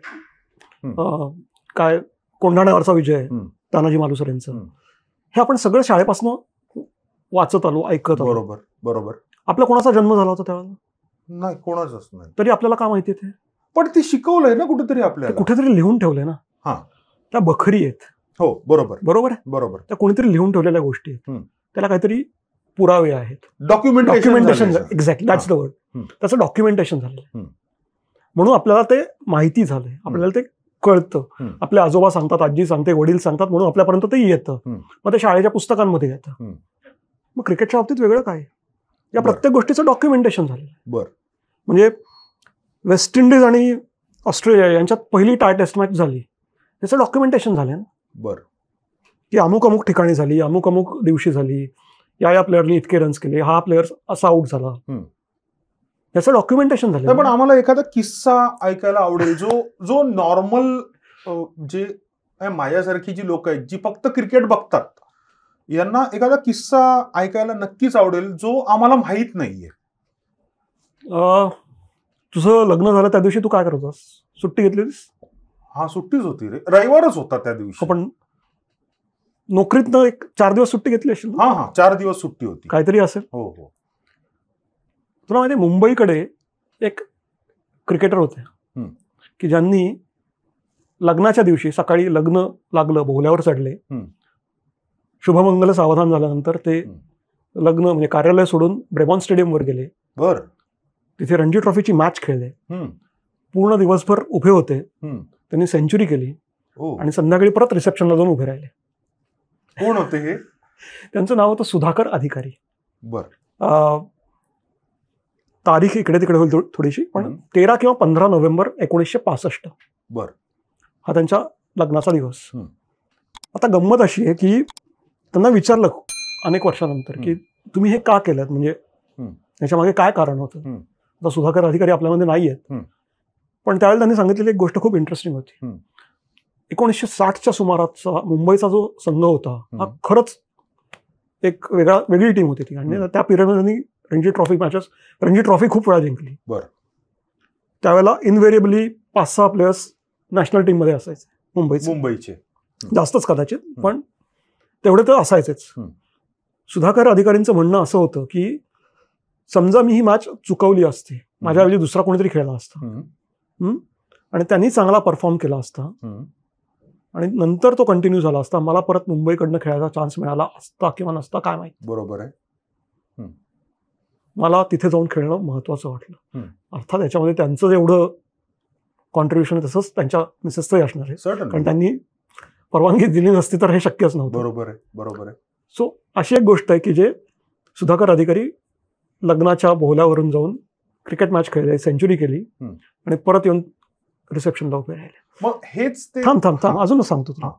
काय कोंढाण्यावरचा विजय, तानाजी मालुसरे यांचं, हे आपण सगळं शाळेपासून वाचत आलो, ऐकत आलो. बरोबर. आपला कोणाचा जन्म झाला होता त्यावेळेला? नाही, कोणाचाच नाही. तरी आपल्याला काय माहिती ते? पण ते शिकवलंय ना कुठेतरी आपल्याला, कुठेतरी लिहून ठेवलंय ना. त्या बखरी आहेत. हो, बरोबर. त्या कोणीतरी लिहून ठेवलेल्या गोष्टी आहेत, त्याला काहीतरी पुरावे आहेत, documentation. Exactly, that's the word. त्याचं डॉक्युमेंटेशन झालं, म्हणून आपल्याला ते माहिती झालंय, आपल्याला ते कळतं. आपले आजोबा सांगतात, आजी सांगते, वडील सांगतात, म्हणून आपल्यापर्यंत ते येतं. मग ते शाळेच्या पुस्तकांमध्ये येतं. मग क्रिकेटच्या बाबतीत वेगळं काय? या प्रत्येक गोष्टीचं डॉक्युमेंटेशन झालं. म्हणजे वेस्ट इंडिज आणि ऑस्ट्रेलिया यांच्यात पहिली टाय टेस्ट मॅच झाली, त्याचं डॉक्युमेंटेशन झालं ना. की अमुक अमुक ठिकाणी झाली, अमुक अमुक दिवशी झाली, या प्लेअरनी इतके रन्स केले, हा प्लेअर असा आउट झाला, याचं डॉक्युमेंटेशन झालं. पण आम्हाला एखादा किस्सा ऐकायला आवडेल, जो नॉर्मल, जे माझ्यासारखी जी लोक आहेत जी फक्त क्रिकेट बघतात, यांना एखादा किस्सा ऐकायला नक्कीच आवडेल जो आम्हाला माहित नाहीये. तुझं लग्न झालं त्या दिवशी तू काय करत होतास? सुट्टी घेतलीस? हा, सुट्टीच होती रे, रविवारच होता त्या दिवशी. पण नोकरीतनं 4 दिवस सुट्टी घेतली असेल? हा, 4 दिवस सुट्टी होती, काहीतरी असेल. हो. तुला माहिती, मुंबईकडे एक क्रिकेटर होते की ज्यांनी लग्नाच्या दिवशी सकाळी लग्न लागलं, भोवल्यावर चढले, शुभमंगल सावधान झाल्यानंतर ते लग्न म्हणजे कार्यालय सोडून ब्रेबॉन स्टेडियमवर गेले. तिथे रणजी ट्रॉफीची मॅच खेळले, पूर्ण दिवसभर उभे होते, त्यांनी सेंचुरी केली, आणि संध्याकाळी परत रिसेप्शनला जाऊन उभे राहिले. कोण होते हे? त्यांचं नाव होतं सुधाकर अधिकारी. तारीख इकडे तिकडे होईल थोडीशी, पण 13 किंवा 15 नोव्हेंबर 1965 हा त्यांच्या लग्नाचा दिवस. आता गंमत अशी आहे की त्यांना विचारलं अनेक वर्षानंतर की तुम्ही हे का केलं, म्हणजे याच्यामागे काय कारण होतं. आता सुधाकर अधिकारी आपल्यामध्ये नाही आहेत, पण त्यावेळेला त्यांनी सांगितलेली एक गोष्ट खूप इंटरेस्टिंग होती. 1960च्या सुमाराचा मुंबईचा जो संघ होता हा खरंच एक वेगळी टीम होती ती, आणि त्या पिरियडमध्ये त्यांनी रणजी ट्रॉफी खूप वेळा जिंकली. त्यावेळेला इनव्हेरिएबली 5-6 प्लेयर्स नॅशनल टीम मध्ये असायचे मुंबईचे, जास्तच कदाचित, पण तेवढे तर असायचेच. सुधाकर अधिकारींचं म्हणणं असं होतं की समजा मी ही मॅच चुकवली असती, माझ्याऐवजी दुसरा कोणीतरी खेळला असता, आणि त्यांनी चांगला परफॉर्म केला असता, आणि नंतर तो कंटिन्यू झाला असता, मला परत मुंबईकडनं खेळायचा चान्स मिळाला असता किंवा नसता काय माहिती. बरोबर आहे. मला तिथे जाऊन खेळणं महत्वाचं वाटलं. अर्थात याच्यामध्ये त्यांचं जेवढं कॉन्ट्रीब्युशन आहे तसंच त्यांच्या मिसेसचंही असणार आहे, कारण त्यांनी परवानगी दिली नसती तर हे शक्यच नव्हतं. बरोबर आहे. सो अशी एक गोष्ट आहे की जे सुधाकर अधिकारी लग्नाच्या बोहल्यावरून जाऊन क्रिकेट मॅच खेळले, सेंचुरी केली, आणि परत येऊन रिसेप्शनला उभे राहिले. मग हेच ते. थांब अजूनच सांगतो तुला.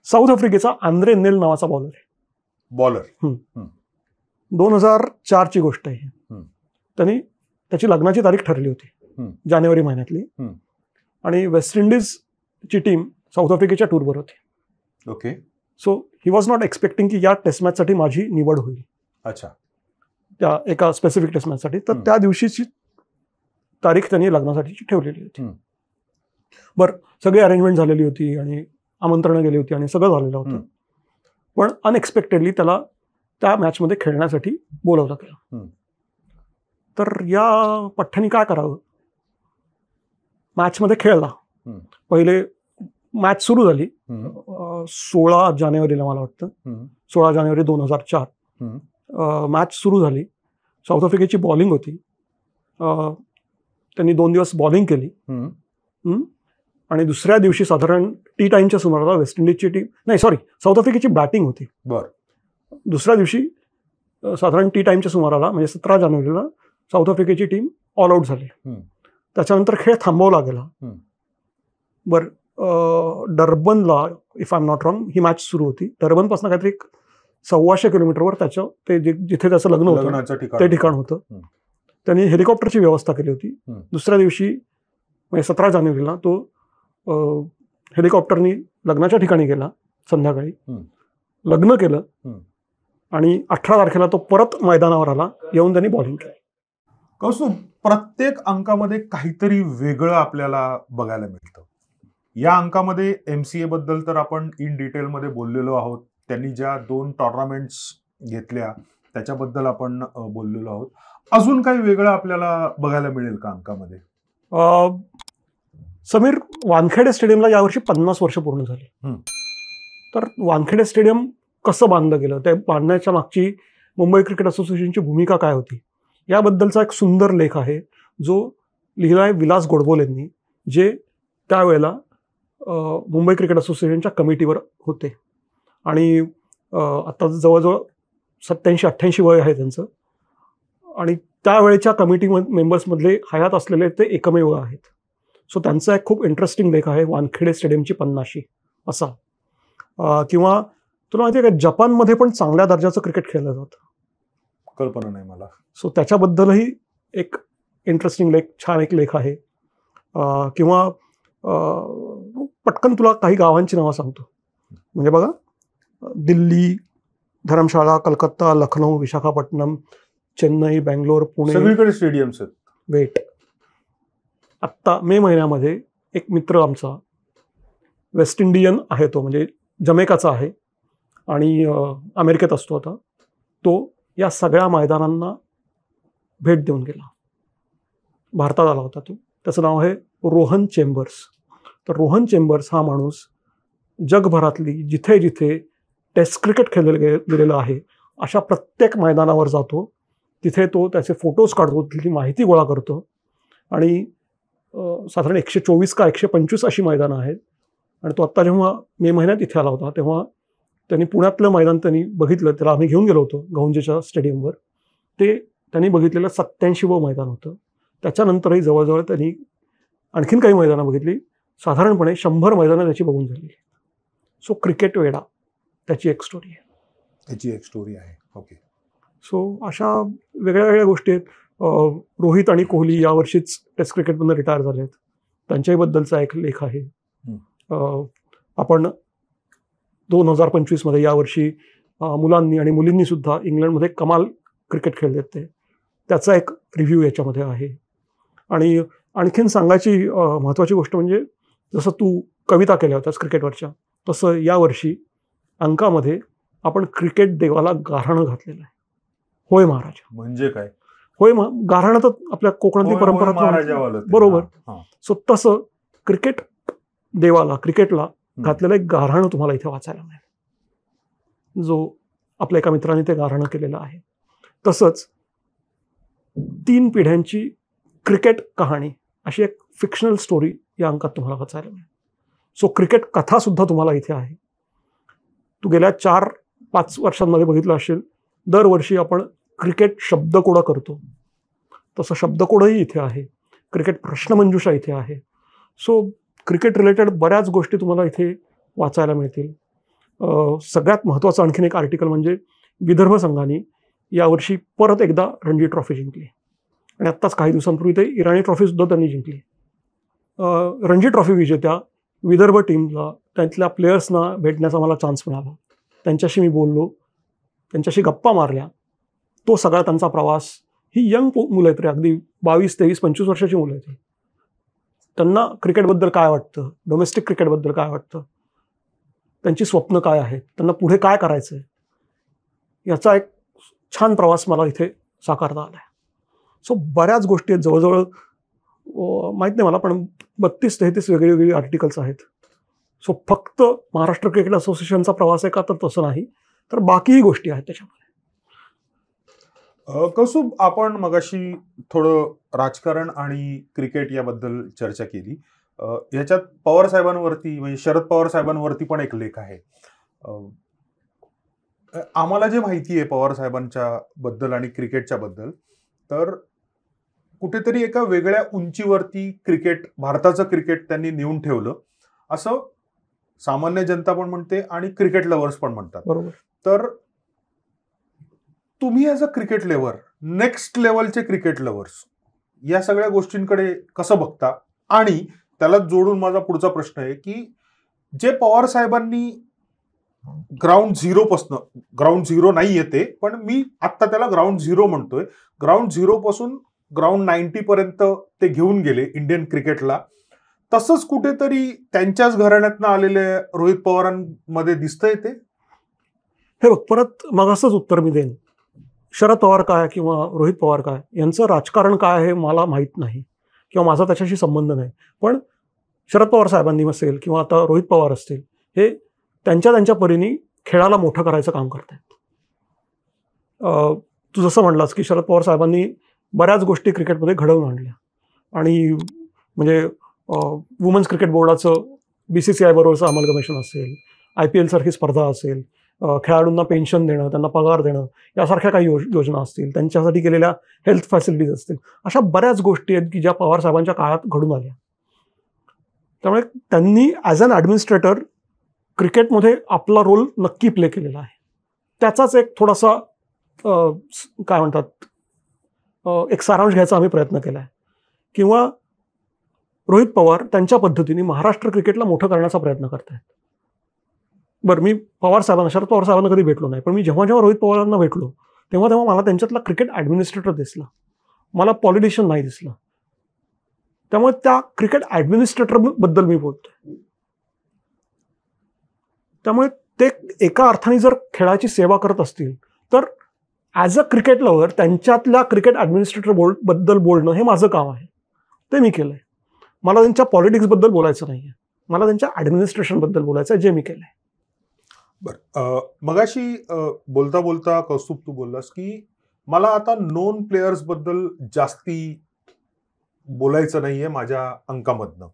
साऊथ आफ्रिकेचा आंद्रे नेल नावाचा बॉलर 2004 ची गोष्ट आहे. त्यांनी त्याची लग्नाची तारीख ठरली होती जानेवारी महिन्यातली, आणि वेस्ट इंडिजची टीम साऊथ आफ्रिकेच्या टूरवर होती. So he was not expecting की या टेस्ट मॅचसाठी माझी निवड होईल. अच्छा. त्या एका स्पेसिफिक टेस्ट मॅचसाठी. तर त्या दिवशीची तारीख त्यांनी लग्नासाठीची ठेवलेली होती. बरं, सगळी अरेंजमेंट झालेली होती आणि आमंत्रणं गेली होती आणि सगळं झालेलं होतं, पण अनएक्सपेक्टेडली त्याला त्या मॅचमध्ये खेळण्यासाठी बोलवलं गेलं. तर या पठ्ठ्याने काय करावं, मॅचमध्ये खेळला. पहिले मॅच सुरू झाली 16 जानेवारीला, मला वाटतं 16 जानेवारी 2004. मॅच सुरू झाली. साऊथ आफ्रिकेची बॉलिंग होती. त्यांनी 2 दिवस बॉलिंग केली आणि दुसऱ्या दिवशी साधारण टी टाईमच्या सुमाराला वेस्ट इंडिजची टीम, नाही सॉरी, साऊथ आफ्रिकेची बॅटिंग होती. दुसऱ्या दिवशी साधारण टी टाईमच्या सुमाराला म्हणजे 17 जानेवारीला साऊथ आफ्रिकेची टीम ऑल आऊट झाली. त्याच्यानंतर खेळ थांबवला गेला. डर्बनला, if I am not wrong, ही मॅच सुरू होती. डर्बनपासून काहीतरी 1,200 किलोमीटरवर त्याचं ते जिथे त्याचं लग्न होतं ते ठिकाण होतं. त्यांनी हेलिकॉप्टरची व्यवस्था केली होती. दुसऱ्या दिवशी म्हणजे 17 जानेवारीला तो हेलिकॉप्टरनी लग्नाच्या ठिकाणी गेला. संध्याकाळी लग्न केलं आणि 18 तारखेला तो परत मैदानावर आला. येऊन त्यांनी बॉलिंग केली. कौस्तुभ, प्रत्येक अंकामध्ये काहीतरी वेगळं आपल्याला बघायला मिळतं. या अंकामध्ये MCA बद्दल तर आपण इन डिटेलमध्ये बोललेलो आहोत. त्यांनी ज्या 2 टुर्नामेंट्स घेतल्या त्याच्याबद्दल आपण बोललेलो आहोत. अजून काही वेगळं आपल्याला बघायला मिळेल का अंकामध्ये? समीर, वानखेडे स्टेडियमला यावर्षी 50 वर्ष पूर्ण झाली. तर वानखेडे स्टेडियम कसं बांधलं गेलं, ते बांधण्याच्या मागची मुंबई क्रिकेट असोसिएशनची भूमिका काय होती, याबद्दलचा एक सुंदर लेख आहे जो लिहिलाय विलास गोडबोलेंनी, जे त्यावेळेला मुंबई क्रिकेट असोसिएशनच्या कमिटीवर होते. आणि आता जवळजवळ 87-88 वय आहे त्यांचं. आणि त्यावेळेच्या कमिटी मेंबर्समधले हयात असलेले ते एकमेव आहेत. सो त्यांचा एक खूप इंटरेस्टिंग लेख आहे, वानखेडे स्टेडियमची 50शी असा. किंवा तुला माहिती आहे का, जपानमध्ये पण चांगल्या दर्जाचं क्रिकेट खेळलं जातं. कल्पना नाही मला. सो त्याच्याबद्दलही एक इंटरेस्टिंग लेख, छान एक लेख आहे. किंवा पटकन तुला काही गावांची नावं सांगतो. म्हणजे बघा, दिल्ली, धर्मशाळा, कलकत्ता, लखनौ, विशाखापट्टणम, चेन्नई, बेंगलोर, पुणे, सगळीकडे स्टेडियम्स आहेत. वेट, आत्ता मे महिन्यामध्ये एक मित्र आमचा, वेस्ट इंडियन आहे तो, म्हणजे जमैकाचा आहे आणि अमेरिकेत असतो आता, तो या सगळ्या मैदानांना भेट देऊन गेला. भारतात आला होता तो. त्याचं नाव आहे रोहन चेंबर्स. तर रोहन चेंबर्स हा माणूस जगभरातली जिथे जिथे टेस्ट क्रिकेट खेळलं गेलेलं आहे अशा प्रत्येक मैदानावर जातो. तिथे तो त्याचे फोटोज काढतो, तिथली माहिती गोळा करतो. आणि साधारण 124 का 125 अशी मैदानं आहेत. आणि तो आत्ता जेव्हा मे महिन्यात इथे आला होता तेव्हा त्यांनी पुण्यातलं मैदान त्यांनी बघितलं. त्याला आम्ही घेऊन गेलो होतो गहुंजेच्या स्टेडियमवर. ते त्यांनी बघितलेलं 87वं मैदान होतं. त्याच्यानंतरही जवळजवळ त्यांनी आणखीन काही मैदानं बघितली. साधारणपणे 100 मैदानं त्याची बघून झाली. सो क्रिकेट वेडा, त्याची एक स्टोरी आहे. ओके. सो अशा वेगळ्या वेगळ्या गोष्टी आहेत. रोहित आणि कोहली यावर्षीच टेस्ट क्रिकेटमधून रिटायर झाले आहेत. त्यांच्याबद्दलचा एक लेख आहे. आपण 2025मध्ये यावर्षी मुलांनी आणि मुलींनी सुद्धा इंग्लंडमध्ये कमाल क्रिकेट खेळले ते, त्याचा एक रिव्ह्यू याच्यामध्ये आहे. आणि आणखीन सांगायची महत्त्वाची गोष्ट म्हणजे, जसं तू कविता केल्या होत्यास क्रिकेटवरच्या, तसं यावर्षी अंकामध्ये आपण क्रिकेट देवाला गाऱ्हाणं घातलेलं आहे. होय महाराजा. म्हणजे काय? होय, गाऱ्हाणं तर आपल्या कोकणातली परंपरा, बरोबर. सो तसं क्रिकेट देवाला, क्रिकेटला घातलेलं एक गाऱ्हाणं तुम्हाला इथे वाचायला मिळेल, जो आपल्या एका मित्राने ते गाऱ्हाणं केलेलं आहे. तसंच 3 पिढ्यांची क्रिकेट कहाणी अशी एक फिक्शनल स्टोरी या अंकात तुम्हाला वाचायला मिळेल. सो क्रिकेट कथा सुद्धा तुम्हाला इथे आहे. तू गेल्या 4-5 वर्षांमध्ये बघितलं असेल, दरवर्षी आपण क्रिकेट शब्दकोडं करतो, तसं शब्दकोडही इथे आहे. क्रिकेट प्रश्नमंजुषा इथे आहे. सो क्रिकेट रिलेटेड बऱ्याच गोष्टी तुम्हाला इथे वाचायला मिळतील. सगळ्यात महत्त्वाचं आणखीन एक आर्टिकल म्हणजे विदर्भ संघाने यावर्षी परत एकदा रणजी ट्रॉफी जिंकली. आणि आत्ताच काही दिवसांपूर्वी ते इराणी ट्रॉफीसुद्धा त्यांनी जिंकली. रणजी ट्रॉफी विजेत्या विदर्भ टीमला, त्यातल्या प्लेयर्सना भेटण्याचा मला चान्स मिळाला. त्यांच्याशी मी बोललो, त्यांच्याशी गप्पा मारल्या. तो सगळा त्यांचा प्रवास, ही यंग मुलं आहेत रे, अगदी 22, 23, 25 वर्षाची मुलं आहेत. त्यांना क्रिकेटबद्दल काय वाटतं, डोमेस्टिक क्रिकेटबद्दल काय वाटतं, त्यांची स्वप्न काय आहेत, त्यांना पुढे काय करायचं आहे, याचा एक छान प्रवास मला इथे साकारता आला आहे. सो बऱ्याच गोष्टी आहेत. जवळजवळ माहित नाही मला, पण 32-33 वेगळी आर्टिकल्स आहेत. सो फक्त महाराष्ट्र क्रिकेट असोसिएशनचा प्रवास आहे का, तर तसं नाही, तर बाकीही गोष्टी आहेत त्याच्यामध्ये. कौस्तुभ, आपण मगाशी थोडं राजकारण आणि क्रिकेट याबद्दल चर्चा केली. ह्याच्यात पवार साहेबांवरती म्हणजे शरद पवार साहेबांवरती पण एक लेख आहे. आम्हाला जे माहिती आहे पवार साहेबांच्या बद्दल आणि क्रिकेटच्या बद्दल, तर कुठेतरी एका वेगळ्या उंचीवरती क्रिकेट, भारताचं क्रिकेट त्यांनी नेऊन ठेवलं असं सामान्य जनता पण म्हणते आणि क्रिकेट लव्हर्स पण म्हणतात. बरोबर. तर तुम्ही ॲज अ क्रिकेट लेव्हर, नेक्स्ट लेवलचे क्रिकेट लव्हर्स या सगळ्या गोष्टींकडे कसं बघता? आणि त्याला जोडून माझा पुढचा प्रश्न आहे की जे पवार साहेबांनी ग्राउंड झिरो नाही येते, पण मी आत्ता त्याला ग्राउंड झिरो म्हणतोय, ग्राउंड झिरो पासून ग्राउंड 90 पर्यंत ते घेऊन गेले इंडियन क्रिकेटला, तसंच कुठेतरी त्यांच्याच घराण्यातनं आलेले रोहित पवारांमध्ये दिसतंय ते? हे बघ, परत मग असंच उत्तर मी देईन. शरद पवार काय किंवा रोहित पवार काय यांचं राजकारण काय आहे मला माहीत नाही किंवा माझा त्याच्याशी संबंध नाही. पण शरद पवार साहेबांनी असेल किंवा आता रोहित पवार असतील, हे त्यांच्या परीने खेळाला मोठं करायचं काम करतायत. तू जसं म्हणलास की शरद पवार साहेबांनी बऱ्याच गोष्टी क्रिकेटमध्ये घडवून आणल्या आणि म्हणजे वुमन्स क्रिकेट बोर्डाचं BCCI बरोबरचं अमलगमेशन असेल, IPL सारखी स्पर्धा असेल, खेळाडूंना पेन्शन देणं, त्यांना पगार देणं, यासारख्या काही योजना असतील, त्यांच्यासाठी केलेल्या हेल्थ फॅसिलिटीज असतील, अशा बऱ्याच गोष्टी आहेत की ज्या पवार साहेबांच्या काळात घडून आल्या. त्यामुळे त्यांनी ॲज अन ॲडमिनिस्ट्रेटर क्रिकेटमध्ये आपला रोल नक्की प्ले केलेला आहे. त्याचाच एक थोडासा काय म्हणतात एक सारांश घ्यायचा आम्ही प्रयत्न केला आहे. किंवा रोहित पवार त्यांच्या पद्धतीने महाराष्ट्र क्रिकेटला मोठं करण्याचा प्रयत्न करतायत. बरं, मी शरद पवार साहेबांना कधी भेटलो नाही, पण मी जेव्हा रोहित पवारांना भेटलो तेव्हा मला त्यांच्यातला क्रिकेट ॲडमिनिस्ट्रेटर दिसला, मला पॉलिटिशियन नाही दिसला. त्यामुळे त्या क्रिकेट ॲडमिनिस्ट्रेटर बद्दल मी बोलतोय. त्यामुळे ते एका अर्थाने जर खेळाची सेवा करत असतील तर ॲज अ क्रिकेट लव्हर त्यांच्यातल्या क्रिकेट ॲडमिनिस्ट्रेटर बद्दल बोलणं हे माझं काम आहे, ते मी केलंय. मला त्यांच्या पॉलिटिक्सबद्दल बोलायचं नाही आहे, मला त्यांच्या ॲडमिनिस्ट्रेशनबद्दल बोलायचं आहे, जे मी केलंय. बरं, मगाशी बोलता बोलता कौस्तुभ तू बोललास की मला आता नोन प्लेयर्स बद्दल जास्ती बोलायचं नाहीये माझ्या अंकामधनं.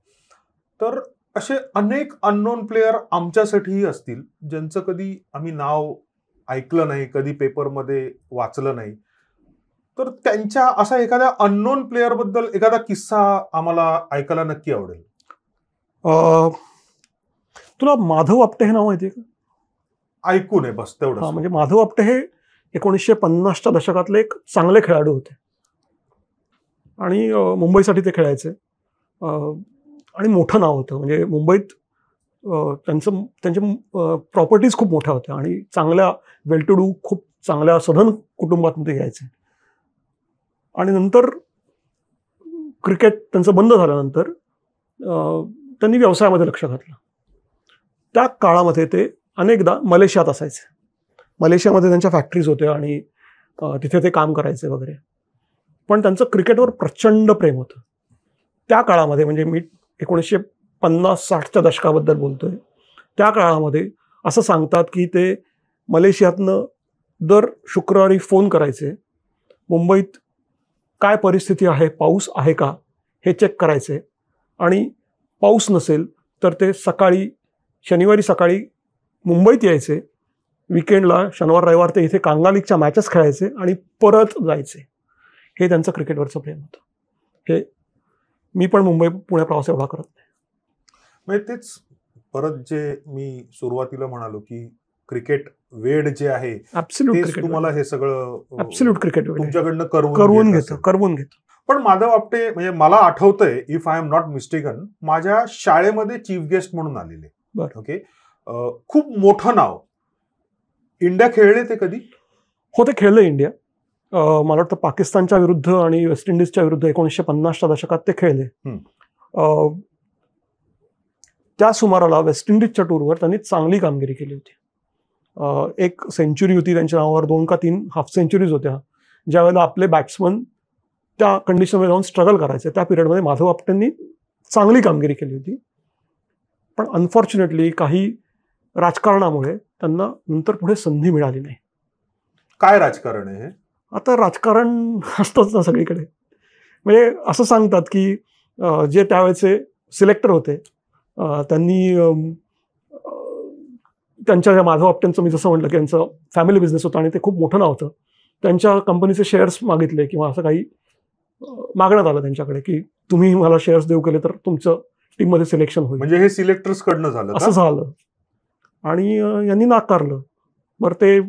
तर असे अनेक अननोन प्लेयर आमच्यासाठीही असतील ज्यांचं कधी आम्ही नाव ऐकलं नाही, कधी पेपरमध्ये वाचलं नाही. तर त्यांच्या असा एखाद्या अननोन प्लेयर बद्दल एखादा किस्सा आम्हाला ऐकायला नक्की आवडेल. तुला माधव आपटे हे नाव माहिती आहे का? ऐकू नये बस तेवढं. म्हणजे माधव आपटे हे 1950च्या दशकातले एक चांगले खेळाडू होते आणि मुंबईसाठी ते खेळायचे आणि मोठं नाव होतं. म्हणजे मुंबईत त्यांचे प्रॉपर्टीज खूप मोठ्या होत्या आणि चांगल्या वेल टू डू खूप चांगल्या सधन कुटुंबातून ते यायचे. आणि नंतर क्रिकेट त्यांचं बंद झाल्यानंतर त्यांनी व्यवसायामध्ये लक्ष घातलं. त्या काळामध्ये ते अनेकदा मलेशियात असायचे. मलेशियामध्ये त्यांच्या फॅक्टरीज होत्या आणि तिथे ते काम करायचे वगैरे. पण त्यांचं क्रिकेटवर प्रचंड प्रेम होतं त्या काळामध्ये. म्हणजे मी 1950-60च्या दशकाबद्दल बोलतोय. त्या काळामध्ये असं सांगतात की ते मलेशियातनं दर शुक्रवारी फोन करायचे, मुंबईत काय परिस्थिती आहे, पाऊस आहे का हे चेक करायचे आणि पाऊस नसेल तर ते शनिवारी सकाळी मुंबईत यायचे, विकेंडला शनिवार रविवार ते इथे कांगा लीगच्या मॅचेस खेळायचे आणि परत जायचे. हे त्यांचं क्रिकेटवरचं प्रेम होतं. हे मी पण मुंबई पुणे प्रवास एवढा करत नाही. म्हणजे तेच परत जे मी सुरुवातीला म्हणालो की क्रिकेट वेड जे आहे तुम्हाला हे सगळं ऍब्सोल्यूट क्रिकेट तुमच्याकडनं करवून घेतो. पण माधव आपटे म्हणजे मला आठवतंय, if I am not mistaken, माझ्या शाळेमध्ये चीफ गेस्ट म्हणून आलेले. ओके, खूप मोठं नाव. इंडिया खेळले ते कधी? हो, ते खेळले इंडिया. मला वाटतं पाकिस्तानच्या विरुद्ध आणि वेस्ट इंडिजच्या विरुद्ध 1950च्या दशकात ते खेळले. त्या सुमाराला वेस्ट इंडिजच्या टूरवर त्यांनी चांगली कामगिरी केली होती. एक सेंचुरी होती त्यांच्या नावावर, 2 का 3 हाफ सेंचुरीज होत्या. ज्यावेळेला आपले बॅट्समन त्या कंडिशनमध्ये जाऊन स्ट्रगल करायचे. त्या पिरियडमध्ये माधव आपटेंनी चांगली कामगिरी केली होती, पण अनफॉर्च्युनेटली काही राजकारणामुळे त्यांना नंतर पुढे संधी मिळाली नाही. काय राजकारण आहे हे? आता राजकारण असतंच ना सगळीकडे. म्हणजे असं सांगतात की जे त्यावेळेचे सिलेक्टर होते त्यांनी त्यांच्या ज्या माधव आपटेंचं मी जसं म्हटलं की यांचं फॅमिली बिझनेस होतं आणि ते खूप मोठं नाव होतं, त्यांच्या कंपनीचे शेअर्स मागितले किंवा असं काही मागण्यात आलं त्यांच्याकडे की तुम्ही मला शेअर्स देऊ केले तर तुमचं टीममध्ये सिलेक्शन होईल. म्हणजे हे सिलेक्टर्स कडनं झालं असं झालं आणि यांनी नाकारलं. बरं, ते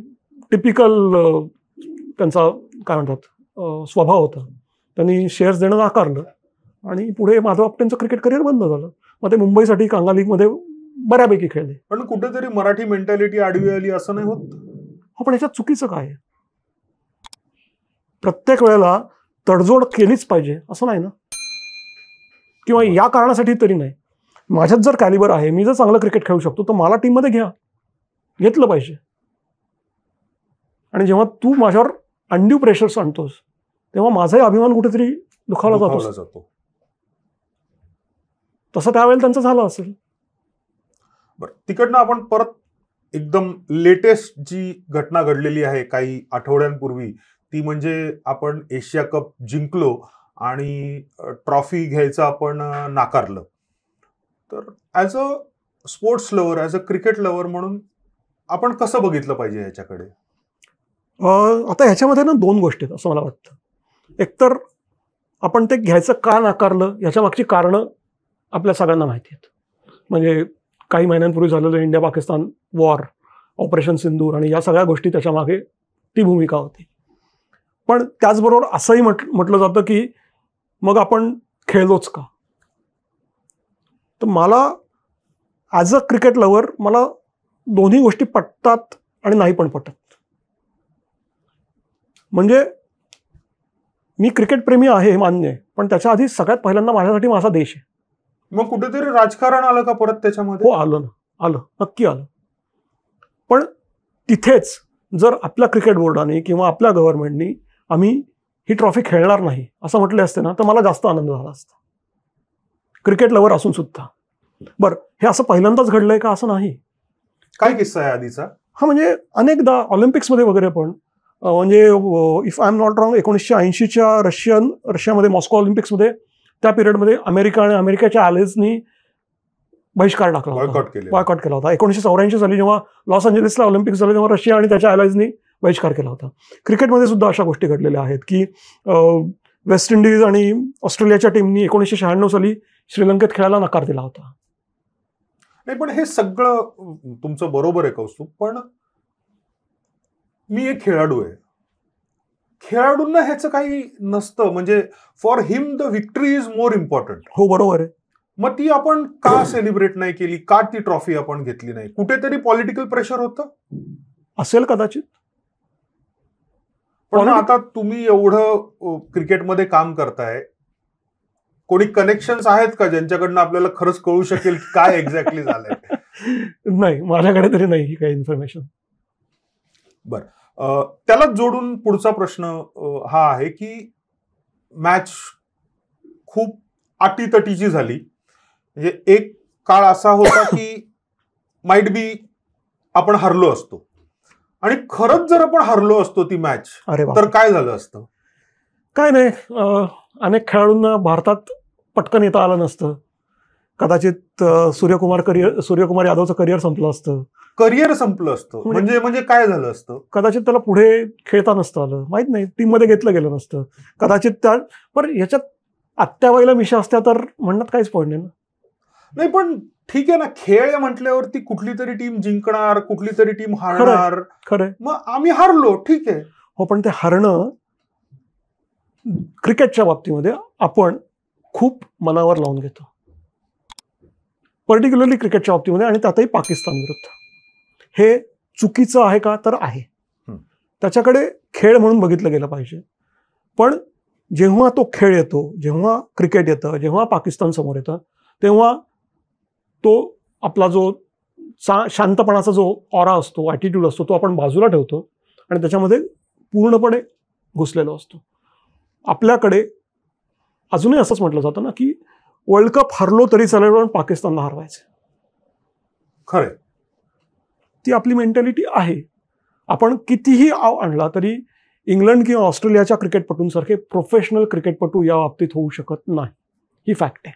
टिपिकल त्यांचा काय म्हणतात स्वभाव होता. त्यांनी शेअर्स देणं नाकारलं आणि पुढे माधव आपटेंचं क्रिकेट करिअर बंद झालं. मग ते मुंबईसाठी कांगा लीगमध्ये बऱ्यापैकी खेळले. पण कुठेतरी मराठी मेंटॅलिटी आडवी आली असं नाही होत? हो, पण याच्यात चुकीचं काय आहे? प्रत्येक वेळेला तडजोड केलीच पाहिजे असं नाही ना, किंवा या कारणासाठी तरी नाही. माझ्यात जर कॅलिबर आहे, मी जर चांगलं क्रिकेट खेळू शकतो तर मला टीममध्ये घेतलं पाहिजे. आणि जेव्हा तू माझ्यावर अनड्यू प्रेशर्स आणतोस तेव्हा माझाही अभिमान कुठेतरी दुखावला जातो. तसं त्यावेळेला त्यांचं झालं असेल. बरं, तिकडनं आपण परत एकदम लेटेस्ट जी घटना घडलेली आहे काही आठवड्यांपूर्वी, ती म्हणजे आपण एशिया कप जिंकलो आणि ट्रॉफी घ्यायचं आपण नाकारलं. तर as a sports lover, as a cricket lover म्हणून आपण कसं बघितलं पाहिजे ह्याच्याकडे? आता ह्याच्यामध्ये ना दोन गोष्टी आहेत असं मला वाटतं. एकतर आपण ते घ्यायचं का नाकारलं याच्या मागची कारणं आपल्या सगळ्यांना माहिती आहेत. म्हणजे काही महिन्यांपूर्वी झालेलं इंडिया पाकिस्तान वॉर, ऑपरेशन सिंदूर आणि या सगळ्या गोष्टी त्याच्या मागे ती भूमिका होती. पण त्याचबरोबर असंही म्हटलं जातं की मग आपण खेळलोच का? तर मला ॲज अ क्रिकेट लवर मला दोन्ही गोष्टी पटतात आणि नाही पण पटत. म्हणजे मी क्रिकेटप्रेमी आहे हे मान्य आहे, पण त्याच्या आधी सगळ्यात पहिल्यांदा माझ्यासाठी माझा देश आहे. मग कुठेतरी राजकारण आलं का परत त्याच्यामध्ये? हो, आलं ना, आलं, नक्की आलं. पण तिथेच जर आपल्या क्रिकेट बोर्डाने किंवा आपल्या गव्हर्नमेंटनी आम्ही ही ट्रॉफी खेळणार नाही असं म्हटले असते ना तर मला जास्त आनंद झाला असता, क्रिकेट लवर असून सुद्धा. बरं, हे असं पहिल्यांदाच घडलंय का? असं नाही. काय किस्सा आहे आधीचा? हा, म्हणजे अनेकदा ऑलिम्पिक्समध्ये वगैरे पण म्हणजे if I am not wrong 1980च्या रशियामध्ये मॉस्को ऑलिम्पिक्समध्ये त्या पिरियडमध्ये अमेरिका आणि अमेरिकेच्या ॲलेजनी बहिष्कार टाकला होता, बॉयकॉट केला होता. 1984 साली जेव्हा लॉस एंजलिसला ऑलिम्पिक्स झाले तेव्हा रशिया आणि त्याच्या ॲलाइजनी बहिष्कार केला होता. क्रिकेटमध्ये सुद्धा अशा गोष्टी घडलेल्या आहेत की वेस्ट इंडिज आणि ऑस्ट्रेलियाच्या टीमनी 1996 साली श्रीलंकेत खेळायला नकार दिला होता. नाही, पण हे सगळं तुमचं बरोबर आहे कौस्तुभ, पण मी एक खेळाडू आहे. खेळाडूंना ह्याचं काही नसतं. म्हणजे for him the victory is more important. हो, बरोबर आहे. मग ती आपण का सेलिब्रेट नाही केली? का ती ट्रॉफी आपण घेतली नाही? कुठेतरी पॉलिटिकल प्रेशर होतं असेल कदाचित. पण आता तुम्ही एवढं क्रिकेटमध्ये काम करताय, कोणी कनेक्शन्स आहेत का ज्यांच्याकडनं आपल्याला खरंच कळू शकेल काय एक्झॅक्टली झालंय? नाही, माझ्याकडे तरी नाही ही काही इन्फॉर्मेशन. बरं, त्याला जोडून पुढचा प्रश्न हा आहे की मॅच खूप अटीतटीची झाली. म्हणजे एक काळ असा होता की माइट बी आपण हरलो असतो, आणि खरंच जर आपण हरलो असतो ती मॅच तर काय झालं असतं? काय नाही, अनेक खेळाडूंना भारतात पटकन येता आलं नसतं. कदाचित सूर्यकुमार यादवचं करिअर संपलं असतं. करिअर संपलं असतं म्हणजे काय झालं असतं? कदाचित त्याला पुढे खेळता नसतं आलं, माहित नाही, टीममध्ये घेतलं गेलं नसतं कदाचित. पण याच्यात आत्याबाईला मिशा असत्या तर म्हणण्यात काहीच पॉईंट नाही ना. नाही, पण ठीक आहे ना, खेळ म्हटल्यावरती कुठली तरी टीम जिंकणार, कुठली तरी टीम हारणार. खरंय, मग आम्ही हारलो, ठीक आहे. हो, पण ते हारणं क्रिकेटच्या बाबतीमध्ये आपण खूप मनावर लावून घेतो, पर्टिक्युलरली क्रिकेटच्या बाबतीमध्ये, आणि त्यातही पाकिस्तान विरुद्ध. हे चुकीचं आहे का? तर आहे. त्याच्याकडे खेळ म्हणून बघितलं गेलं पाहिजे. पण जेव्हा तो खेळ येतो, जेव्हा क्रिकेट येतं, जेव्हा पाकिस्तान समोर येतं, तेव्हा तो आपला जो शांतपणाचा जो ऑरा असतो, ॲटिट्यूड असतो, तो आपण बाजूला ठेवतो आणि त्याच्यामध्ये पूर्णपणे घुसलेलो असतो. आपल्याकडे अजूनही असंच म्हटलं जातं ना की वर्ल्ड कप हरलो तरी चालेल पण पाकिस्तानला हरवायचं. खरंय, ती आपली मेंटॅलिटी आहे. आपण कितीही आव आणला तरी इंग्लंड किंवा ऑस्ट्रेलियाच्या क्रिकेटपटूंसारखे प्रोफेशनल क्रिकेटपटू या बाबतीत होऊ शकत नाही. ही फॅक्ट आहे.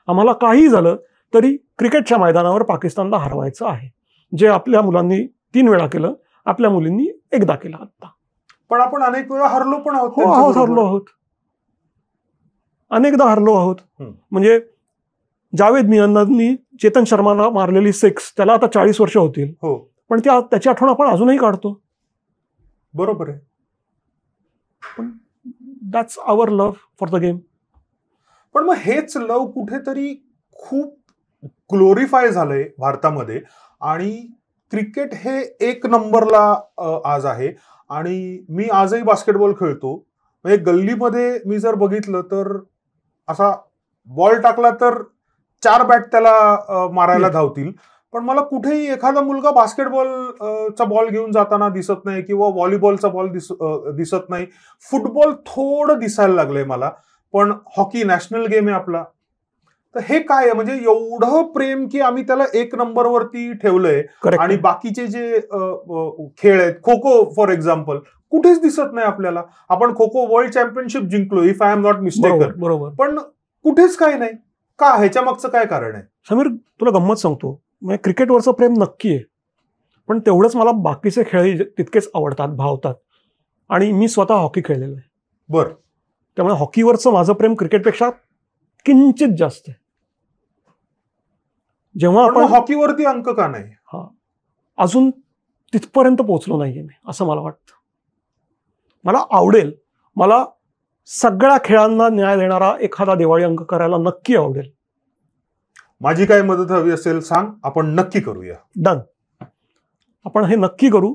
आम्हाला काही झालं तरी क्रिकेटच्या मैदानावर पाकिस्तानला हरवायचं आहे. जे आपल्या मुलांनी 3 वेळा केलं, आपल्या मुलींनी एकदा केलं आता. पण आपण अनेक वेळा हरलो पण आहोत. हरलो आहोत, अनेकदा हरलो आहोत. म्हणजे जावेद मियांनी चेतन शर्माला मारलेली 6, त्याला आता 40 वर्ष होतील. हो, पण त्याची आठवण आपण अजूनही काढतो. बरोबर आहे. पण that's our love for the game. पण मग हेच लव कुठेतरी खूप ग्लोरिफाय झालंय भारतामध्ये आणि क्रिकेट हे 1 नंबरला आज आहे. आणि मी आजही बास्केटबॉल खेळतो. म्हणजे गल्लीमध्ये मी जर बघितलं तर असा बॉल टाकला तर 4 बॅट त्याला मारायला धावतील. पण मला कुठेही एखादा मुलगा बास्केटबॉलचा बॉल घेऊन जाताना दिसत नाही किंवा व्हॉलीबॉलचा बॉल दिसत नाही. फुटबॉल थोडं दिसायला लागलंय मला, पण हॉकी नॅशनल गेम आहे आपला. तर हे काय आहे, म्हणजे एवढं प्रेम की आम्ही त्याला 1 नंबरवरती ठेवलंय. आणि बाकीचे जे खेळ आहेत, खो खो फॉर एक्झाम्पल, कुठेच दिसत नाही आपल्याला. आपण खो खो वर्ल्ड चॅम्पियनशिप जिंकलो if I am not mistaken, बरोबर, पण कुठेच काही नाही. का? ह्याच्या मागचं काय कारण आहे? समीर, तुला गंमत सांगतो. म्हणजे क्रिकेटवरचं प्रेम नक्की आहे, पण तेवढंच मला बाकीचे खेळ तितकेच आवडतात, भावतात. आणि मी स्वतः हॉकी खेळलेलो आहे. बरं. त्यामुळे हॉकीवरचं माझं प्रेम क्रिकेटपेक्षा किंचित जास्त आहे. जेव्हा आपण हॉकीवरती अंक का नाही? अजून तिथपर्यंत पोहोचलो नाहीये मी, असं मला वाटतं. मला आवडेल, मला सगळ्या खेळांना न्याय देणारा एखादा दिवाळी अंक करायला नक्की आवडेल. माझी काय मदत हवी असेल सांग, आपण नक्की करूया. डन, आपण हे नक्की करू.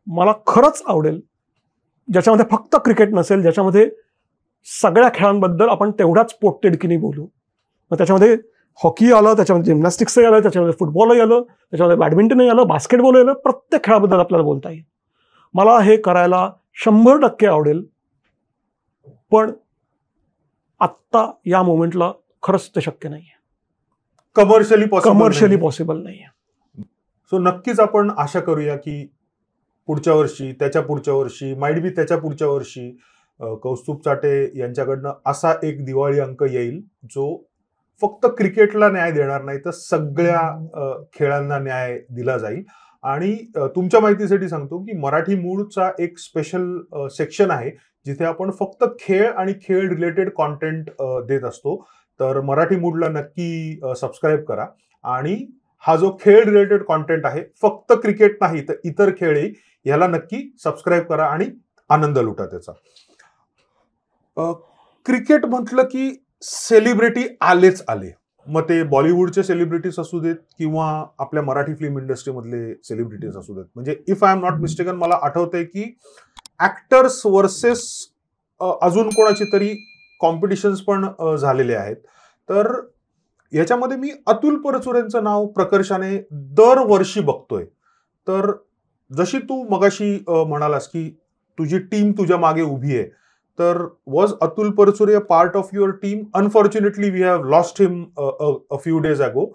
मला खरंच आवडेल ज्याच्यामध्ये फक्त क्रिकेट नसेल, ज्याच्यामध्ये सगळ्या खेळांबद्दल आपण तेवढ्याच पोटतिडकीने बोलू. मग त्याच्यामध्ये हॉकी आलं, त्याच्यामध्ये जिम्नॅस्टिक्सही आलं, त्याच्यामध्ये फुटबॉलही आलं, त्याच्यामध्ये बॅडमिंटनही आलं, बास्केटबॉल आलं. प्रत्येक खेळाबद्दल आपल्याला बोलता येईल. मला हे करायला 100% आवडेल. पण आत्ता या मोमेंटला खरंच ते शक्य नाहीये, कमर्शियली पॉसिबल नाहीये. सो नक्कीच आपण आशा करूया की पुढच्या वर्षी, त्याच्या पुढच्या वर्षी, माइट बी त्याच्या पुढच्या वर्षी कौस्तुभ चाटे यांच्याकडनं असा एक दिवाळी अंक येईल जो फक्त क्रिकेटला न्याय देणार नाही तर सगळ्या खेळांना न्याय दिला जाईल. आणि तुमच्या माहितीसाठी सांगतो की मराठी मूडचा एक स्पेशल सेक्शन आहे जिथे आपण फक्त खेळ आणि खेळ रिलेटेड कॉन्टेंट देत असतो. तर मराठी मूडला नक्की सबस्क्राईब करा. आणि हा जो खेळ रिलेटेड कॉन्टेंट आहे, फक्त क्रिकेट नाही तर इतर खेळही, याला नक्की सबस्क्राईब करा आणि आनंद लुटा त्याचा. क्रिकेट म्हटलं की सेलिब्रिटी आलेच आले. मग ते बॉलिवूडचे सेलिब्रिटीज असू देत किंवा आपल्या मराठी फिल्म इंडस्ट्रीमधले सेलिब्रिटीज असू देत. म्हणजे if I am not mistaken, मला आठवतंय की ऍक्टर्स वर्सेस अजून कोणाची तरी कॉम्पिटिशन्स पण झालेले आहेत. तर याच्यामध्ये मी अतुल परचुरेंचं नाव प्रकर्षाने दरवर्षी बघतोय. तर जशी तू मगाशी म्हणालास की तुझी टीम तुझ्या मागे उभी आहे, तर was Atul Parchure a part of your team? Unfortunately we have lost him a few days ago.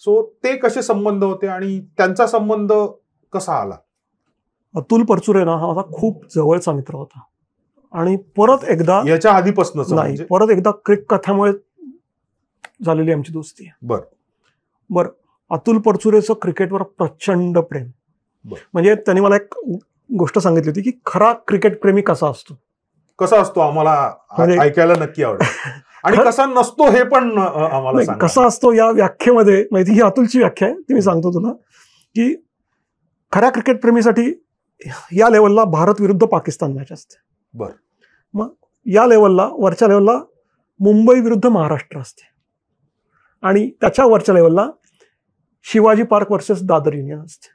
So ते कसे संबंध होते आणि त्यांचा संबंध कसा आला? अतुल परचुरे ना हा माझा खूप जवळचा मित्र होता. आणि परत एकदा, याच्या आधीपासूनच नाही, परत एकदा क्रिक कथामुळे झालेली आमची दोस्ती. बर अतुल परचुरेचं क्रिकेटवर प्रचंड प्रेम. म्हणजे त्यांनी मला एक गोष्ट सांगितली होती की खरा क्रिकेट प्रेमी कसा असतो आम्हाला ऐकायला नक्की आवडेल. आणि कसा नसतो हे पण आम्हाला सांगा. कसा असतो या व्याख्येमध्ये, माहिती ही अतुलची व्याख्या आहे, ती मी सांगतो तुला. की खऱ्या क्रिकेट प्रेमीसाठी या लेवलला भारत विरुद्ध पाकिस्तान मॅच असते. बर. मग या लेवलला, वरच्या लेवलला मुंबई विरुद्ध महाराष्ट्र असते. आणि त्याच्या वरच्या लेवलला Shivaji park versus Dadar union असते.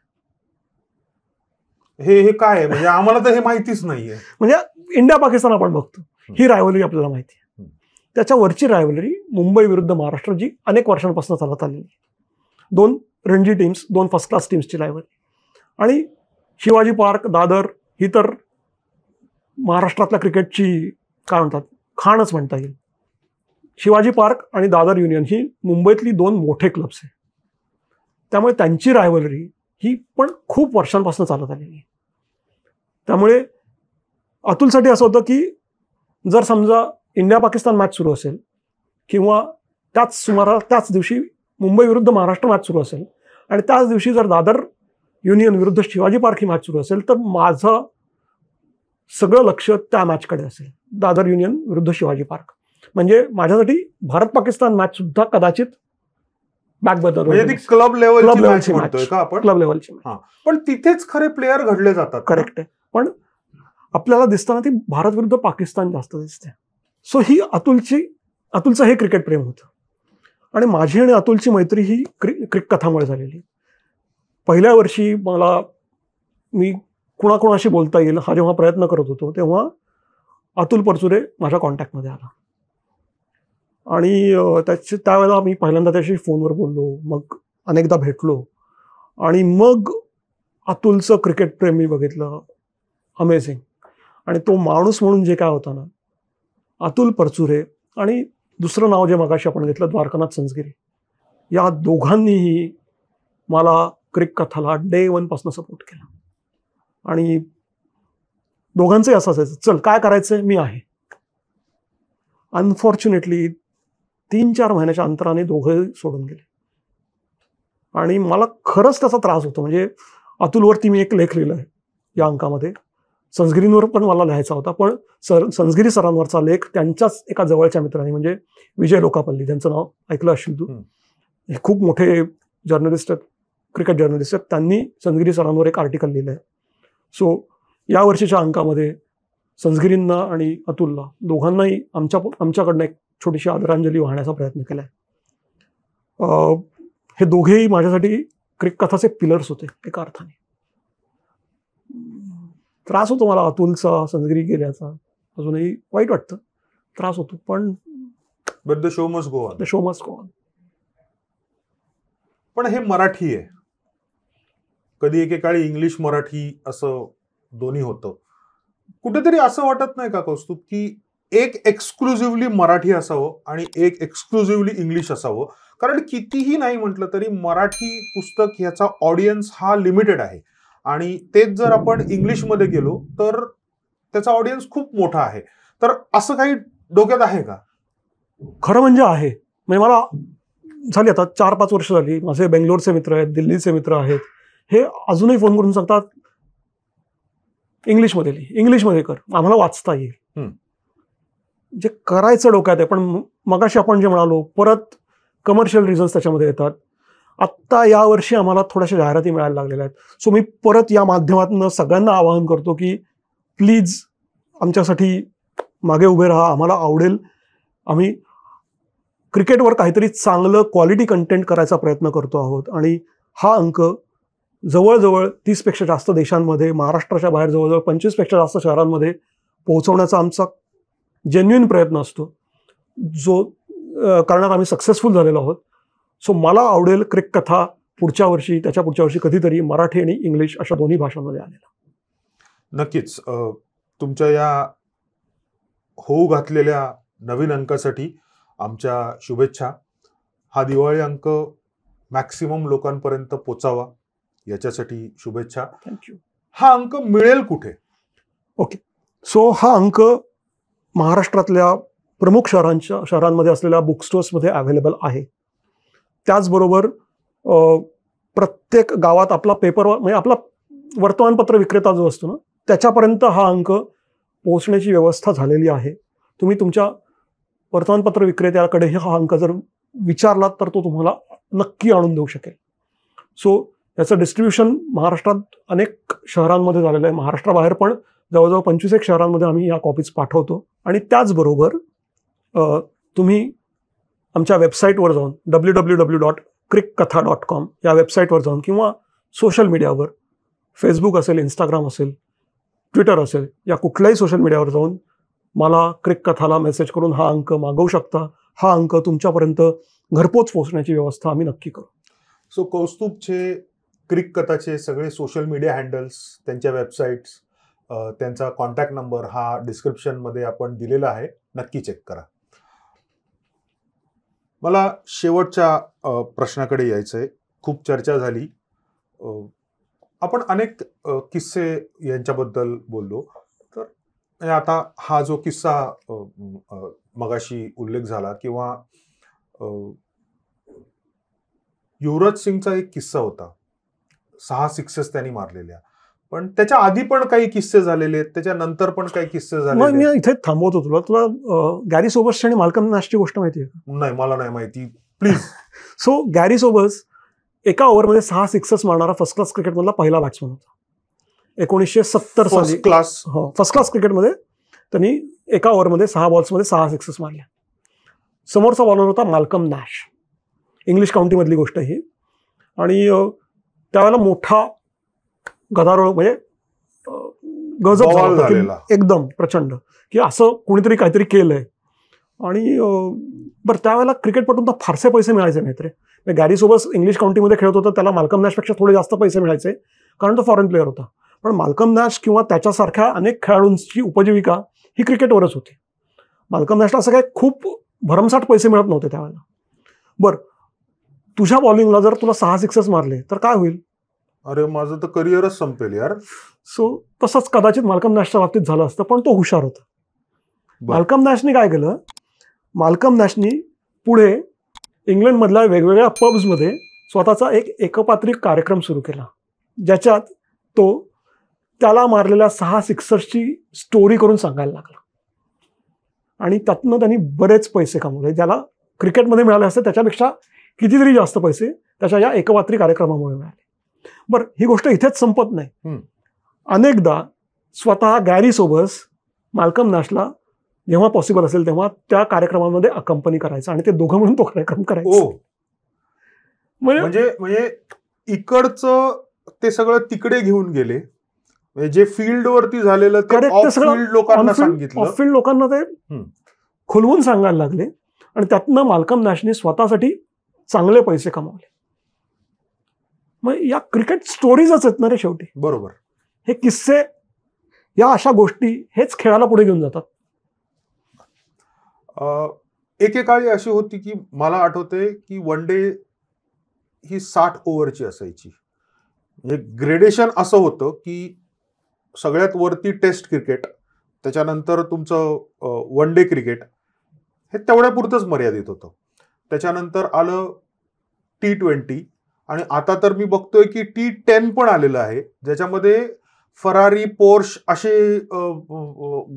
हे काय आहे? म्हणजे आम्हाला तर हे माहितीच नाहीये. म्हणजे इंडिया पाकिस्तान आपण बघतो, ही रायव्हलरी आपल्याला माहिती आहे. त्याच्या वरची रायव्हलरी मुंबई विरुद्ध महाराष्ट्र, जी अनेक वर्षांपासून चालत आलेली. 2 रणजी टीम्स, 2 फर्स्ट क्लास टीम्सची रायव्हलरी. आणि शिवाजी पार्क, दादर ही तर महाराष्ट्रातल्या क्रिकेटची काय म्हणतात, खाणच म्हणता येईल. शिवाजी पार्क आणि दादर युनियन ही मुंबईतली 2 मोठे क्लब्स आहे. त्यामुळे त्यांची रायव्हलरी ही पण खूप वर्षांपासून चालत आलेली आहे. त्यामुळे अतुलसाठी असं होतं की जर समजा इंडिया पाकिस्तान मॅच सुरू असेल किंवा त्याच दिवशी मुंबई विरुद्ध महाराष्ट्र मॅच सुरू असेल आणि त्याच दिवशी जर दादर युनियन विरुद्ध शिवाजी पार्क ही मॅच सुरू असेल तर माझं सगळं लक्ष त्या मॅचकडे असेल, दादर युनियन विरुद्ध शिवाजी पार्क. म्हणजे माझ्यासाठी भारत पाकिस्तान मॅच सुद्धा कदाचित म्हणजे क्लब लेवलची मॅच का आपण, क्लब लेवलची मॅच. पण तिथेच खरे प्लेयर घडले जातात. करेक्ट आहे, पण आपल्याला दिसताना ती भारत विरुद्ध पाकिस्तान जास्त दिसते. सो ही अतुलचं हे क्रिकेट प्रेम होतं आणि माझी आणि अतुलची मैत्री ही कथामुळे झालेली. पहिल्या वर्षी मी कुणाकुणाशी बोलता येईल हा जेव्हा प्रयत्न करत होतो तेव्हा अतुल परचुरे माझ्या कॉन्टॅक्टमध्ये आला आणि त्यावेळेला मी पहिल्यांदा त्याशी फोनवर बोललो, मग अनेकदा भेटलो आणि मग अतुलचं क्रिकेट प्रेम मी बघितलं. अमेझिंग. आणि तो माणूस म्हणून जे काय होता ना, अतुल परचुरे आणि दुसरं नाव जे मगाशी आपण घेतलं द्वारकानाथ संजगिरी, या दोघांनीही मला क्रिक कथाला डे 1 पासून सपोर्ट केला. आणि दोघांचंही असं असायचं, चल काय करायचंय मी आहे. अनफॉर्च्युनेटली 3-4 महिन्याच्या अंतराने दोघं सोडून गेले आणि मला खरंच त्याचा त्रास होतो. म्हणजे अतुलवरती मी एक लेख लिहिला आहे या अंकामध्ये, संजगिरींवर पण मला लिहायचा होता, पण संजगिरी सरांवरचा लेख त्यांच्याच एका जवळच्या मित्रांनी म्हणजे विजय लोकापल्ली, त्यांचं नाव ऐकलं असेल तू, हे खूप मोठे जर्नलिस्ट आहेत, क्रिकेट जर्नलिस्ट आहेत, त्यांनी संजगिरी सरांवर एक आर्टिकल लिहिलं आहे. सो या वर्षीच्या अंकामध्ये संजगिरींना आणि अतुलला दोघांनाही आमच्याकडनं एक छोटीशी आदरांजली वाहण्याचा प्रयत्न केलाय. हे दोघेही माझ्यासाठी क्रिक कथाचे पिलर्स होते एका अर्थाने. त्रास होतो मला अतुलचा संजगिरी गेल्याचा, अजूनही वाईट वाटतं, त्रास होतो, पण the show must go on. The show must go on. पण हे मराठी आहे, कधी एकेकाळी इंग्लिश मराठी असं दोन्ही होतं. कुठेतरी असं वाटत नाही का कौस्तुभ की एक एक्सक्लुझिव्हली मराठी असावं आणि एक एक्सक्लुझिव्हली इंग्लिश असावं? कारण कितीही नाही म्हटलं तरी मराठी पुस्तक ह्याचा ऑडियन्स हा लिमिटेड आहे आणि तेच जर आपण इंग्लिशमध्ये गेलो तर त्याचा ऑडियन्स खूप मोठा आहे. तर असं काही डोक्यात आहे का? खरं म्हणजे आहे. म्हणजे मला झाली आता 4-5 वर्ष झाली, माझे बेंगलोरचे मित्र आहेत, दिल्लीचे मित्र आहेत, हे अजूनही फोन करून सांगतात इंग्लिशमध्ये लिही, इंग्लिशमध्ये कर, आम्हाला वाचता येईल. जे करायचं डोक्यात आहे, पण मगाशी आपण जे म्हणालो परत कमर्शियल रिझन्स त्याच्यामध्ये येतात. आत्ता यावर्षी आम्हाला थोड्याशा जाहिराती मिळायला लागलेल्या आहेत. सो मी परत या माध्यमातून सगळ्यांना आवाहन करतो की प्लीज आमच्यासाठी मागे उभे राहा, आम्हाला आवडेल. आम्ही क्रिकेटवर काहीतरी चांगलं क्वालिटी कंटेंट करायचा प्रयत्न करतो आहोत आणि हा अंक जवळजवळ 30पेक्षा जास्त देशांमध्ये, महाराष्ट्राच्या बाहेर जवळजवळ 25पेक्षा जास्त शहरांमध्ये पोहोचवण्याचा आमचा जेन्युइन प्रयत्न असतो, जो करण्यात आम्ही सक्सेसफुल झालेलो आहोत. सो मला आवडेल क्रिक कथा पुढच्या वर्षी, त्याच्या पुढच्या वर्षी कधीतरी मराठी आणि इंग्लिश अशा दोन्ही भाषांमध्ये आलेला. नक्कीच. तुमच्या या होऊ घातलेल्या नवीन अंकासाठी आमच्या शुभेच्छा. हा दिवाळी अंक मॅक्सिमम लोकांपर्यंत पोचावा याच्यासाठी शुभेच्छा. थँक्यू. हा अंक मिळेल कुठे? ओके, सो हा अंक महाराष्ट्रातल्या प्रमुख शहरांमध्ये असलेल्या बुक स्टोर्समध्ये अवेलेबल आहे. त्याचबरोबर प्रत्येक गावात आपला पेपर, म्हणजे आपला वर्तमानपत्र विक्रेता जो असतो ना, त्याच्यापर्यंत हा अंक पोहोचण्याची व्यवस्था झालेली आहे. तुम्ही तुमच्या वर्तमानपत्र विक्रेत्याकडे हा अंक जर विचारलात तर तो तुम्हाला नक्की आणून देऊ शकेल. सो याचं डिस्ट्रीब्युशन महाराष्ट्रात अनेक शहरांमध्ये झालेलं आहे. महाराष्ट्राबाहेर पण जवळजवळ 25 शहरांमध्ये आम्ही या कॉपीज पाठवतो. आणि त्याचबरोबर तुम्ही आमच्या वेबसाईटवर जाऊन www.crickatha.com या वेबसाईटवर जाऊन किंवा सोशल मीडियावर, फेसबुक असेल, इंस्टाग्राम असेल, ट्विटर असेल, या कुठल्याही सोशल मीडियावर जाऊन मला क्रिक कथाला मेसेज करून हा अंक मागवू शकता. हा अंक तुमच्यापर्यंत घरपोच पोहोचण्याची व्यवस्था आम्ही नक्की करू. सो कौस्तुभचे क्रिक कथाचे सगळे सोशल मीडिया हँडल्स, त्यांच्या वेबसाईट्स, त्यांचा कॉन्टॅक्ट नंबर हा डिस्क्रिप्शनमध्ये आपण दिलेला आहे, नक्की चेक करा. मला शेवटच्या प्रश्नाकडे यायचंय. खूप चर्चा झाली, आपण अनेक किस्से यांच्याबद्दल बोललो. तर आता हा जो किस्सा मगाशी उल्लेख झाला, किंवा युवराज सिंगचा एक किस्सा होता, 6 सिक्सेस त्यांनी मारलेल्या, पण त्याच्या आधी पण काही किस्से झालेले आहेत, त्याच्यानंतर पण काही किस्से झालेले. मी इथे थांबवतो. तुला गॅरी सोबर्स आणि माल्कम नॅशची गोष्ट माहिती आहे? नाही, मला नाही माहिती, प्लीज. सो गॅरी सोबर्स एका ओव्हरमध्ये 6 सिक्सेस मारणारा फर्स्ट क्लास क्रिकेटमधला पहिला बॅट्समन होता. 1970 साली फर्स्ट क्लास क्रिकेटमध्ये त्यांनी एका ओव्हरमध्ये 6 बॉल्समध्ये 6 सिक्सेस मारल्या. समोरचा बॉलर होता माल्कम नॅश, इंग्लिश काउंटीमधली गोष्ट ही. आणि त्यावेळेला मोठा गदारोळ, म्हणजे गजब झाला एकदम प्रचंड, की असं कोणीतरी काहीतरी केलंय. आणि बरं, त्यावेळेला क्रिकेटपटूंना फारसे पैसे मिळायचे नाहीत रे. गॅरी सोबर्स इंग्लिश काउंटीमध्ये खेळत होता, त्याला माल्कम नॅशपेक्षा थोडे जास्त पैसे मिळायचे, कारण तो फॉरेन प्लेअर होता. पण माल्कम नॅश किंवा त्याच्यासारख्या अनेक खेळाडूंची उपजीविका ही क्रिकेटवरच होती. माल्कम नॅशला असं काही खूप भरमसाठ पैसे मिळत नव्हते त्यावेळेला. बरं, तुझ्या बॉलिंगला जर तुला 6 सिक्सेस मारले तर काय होईल? अरे, माझं तर करिअरच संपेल यार. सो तसंच कदाचित माल्कम नॅशच्या बाबतीत झालं असतं, पण तो हुशार होता. माल्कम नॅशनी काय केलं? माल्कम नॅशनी पुढे इंग्लंडमधल्या वेगवेगळ्या पब्समध्ये स्वतःचा एक एकपात्री कार्यक्रम सुरू केला, ज्याच्यात तो त्याला मारलेल्या 6 सिक्सर्सची स्टोरी करून सांगायला लागला. आणि त्यातनं त्यांनी बरेच पैसे कमवले, ज्याला क्रिकेटमध्ये मिळाले असते त्याच्यापेक्षा कितीतरी जास्त पैसे त्याच्या या एकपात्री कार्यक्रमामुळे मिळाले. बरं, ही गोष्ट इथेच संपत नाही. अनेकदा स्वतः गॅरी सोबर्स माल्कम नॅशला जेव्हा पॉसिबल असेल तेव्हा त्या कार्यक्रमामध्ये अकंपनी करायचं, आणि ते दोघं म्हणून तो कार्यक्रम करायचा. म्हणजे इकडचं ते सगळं तिकडे घेऊन गेले, जे फील्डवरती झालेलं ते फील्ड लोकांना सांगितलं, ऑफ फील्ड लोकांना ते खुलवून सांगायला लागले. आणि त्यातनं माल्कम नॅशने स्वतःसाठी चांगले पैसे कमावले. मग या क्रिकेट स्टोरीजच आहेत ना रे शेवटी. बरोबर. हे किस्से, या अशा गोष्टी हेच खेळाला पुढे घेऊन जातात. एकेकाळी अशी होती की मला आठवते की वन डे ही 60 ओव्हरची असायची. म्हणजे ग्रेडेशन असं होतं की सगळ्यात वरती टेस्ट क्रिकेट, त्याच्यानंतर तुमचं वन डे क्रिकेट, हे तेवढ्यापुरतंच मर्यादित होतं. त्याच्यानंतर आलं T20, आणि आता तर मी बघतोय की T10 पण आलेलं आहे, ज्याच्यामध्ये फरारी, पोर्श असे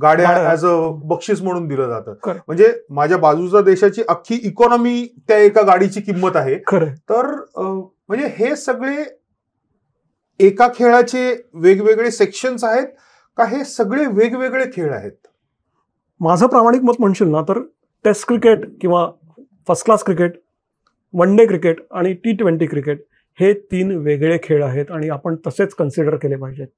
गाड्या ॲज अ बक्षीस म्हणून दिलं जातं. म्हणजे माझ्या बाजूच्या देशाची अख्खी इकॉनॉमी त्या एका गाडीची किंमत आहे. तर म्हणजे हे सगळे एका खेळाचे वेगवेगळे सेक्शन्स आहेत का, हे सगळे वेगवेगळे खेळ आहेत? माझं प्रामाणिक मत म्हणशील ना तर टेस्ट क्रिकेट किंवा first class cricket, one day cricket आणि T20 क्रिकेट हे 3 वेगळे खेळ आहेत, आणि आपण तसेच कन्सिडर केले पाहिजेत.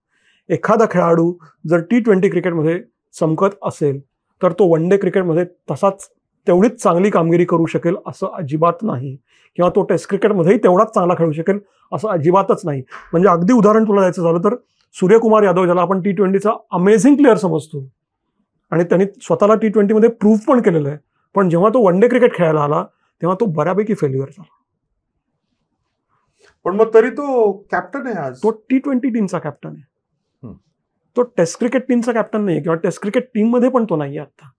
एखादा खेळाडू जर T20 क्रिकेटमध्ये चमकत असेल तर तो वन डे क्रिकेटमध्ये तसाच तेवढीच चांगली कामगिरी करू शकेल असं अजिबात नाही, किंवा तो टेस्ट क्रिकेटमध्येही तेवढाच चांगला खेळू शकेल असं अजिबातच नाही. म्हणजे अगदी उदाहरण तुला द्यायचं झालं तर सूर्यकुमार यादव, ज्याला आपण T20चा अमेझिंग प्लेअर समजतो, आणि त्यांनी स्वतःला T20मध्ये प्रूव्ह पण केलेलं आहे, पण जेव्हा तो वन डे क्रिकेट खेळायला आला तेव्हा तो बऱ्यापैकी फेल्युअर झाला. पण मग तरी तो कॅप्टन आहे आज. तो T20 टीमचा कॅप्टन आहे. तो टेस्ट क्रिकेट टीमचा कॅप्टन नाही, किंवा टेस्ट क्रिकेट टीममध्ये पण तो नाही आहे आता.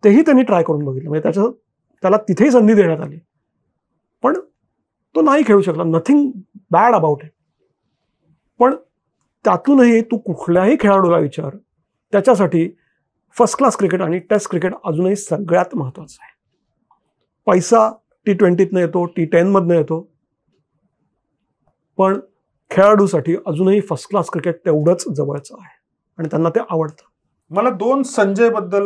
तेही त्यांनी ट्राय करून बघितलं, म्हणजे त्याला तिथेही संधी देण्यात आली, पण तो नाही खेळू शकला. Nothing bad about it. पण त्यातूनही तू कुठल्याही खेळाडूला विचार, त्याच्यासाठी फर्स्ट क्लास क्रिकेट आणि टेस्ट क्रिकेट अजूनही सगळ्यात महत्त्वाचं आहे. पैसा T20तनं येतो, T10मधनं येतो, पण खेळाडूसाठी अजूनही फर्स्ट क्लास क्रिकेट तेवढंच जवळचं आहे, आणि त्यांना ते आवडतं. मला 2 संजय बद्दल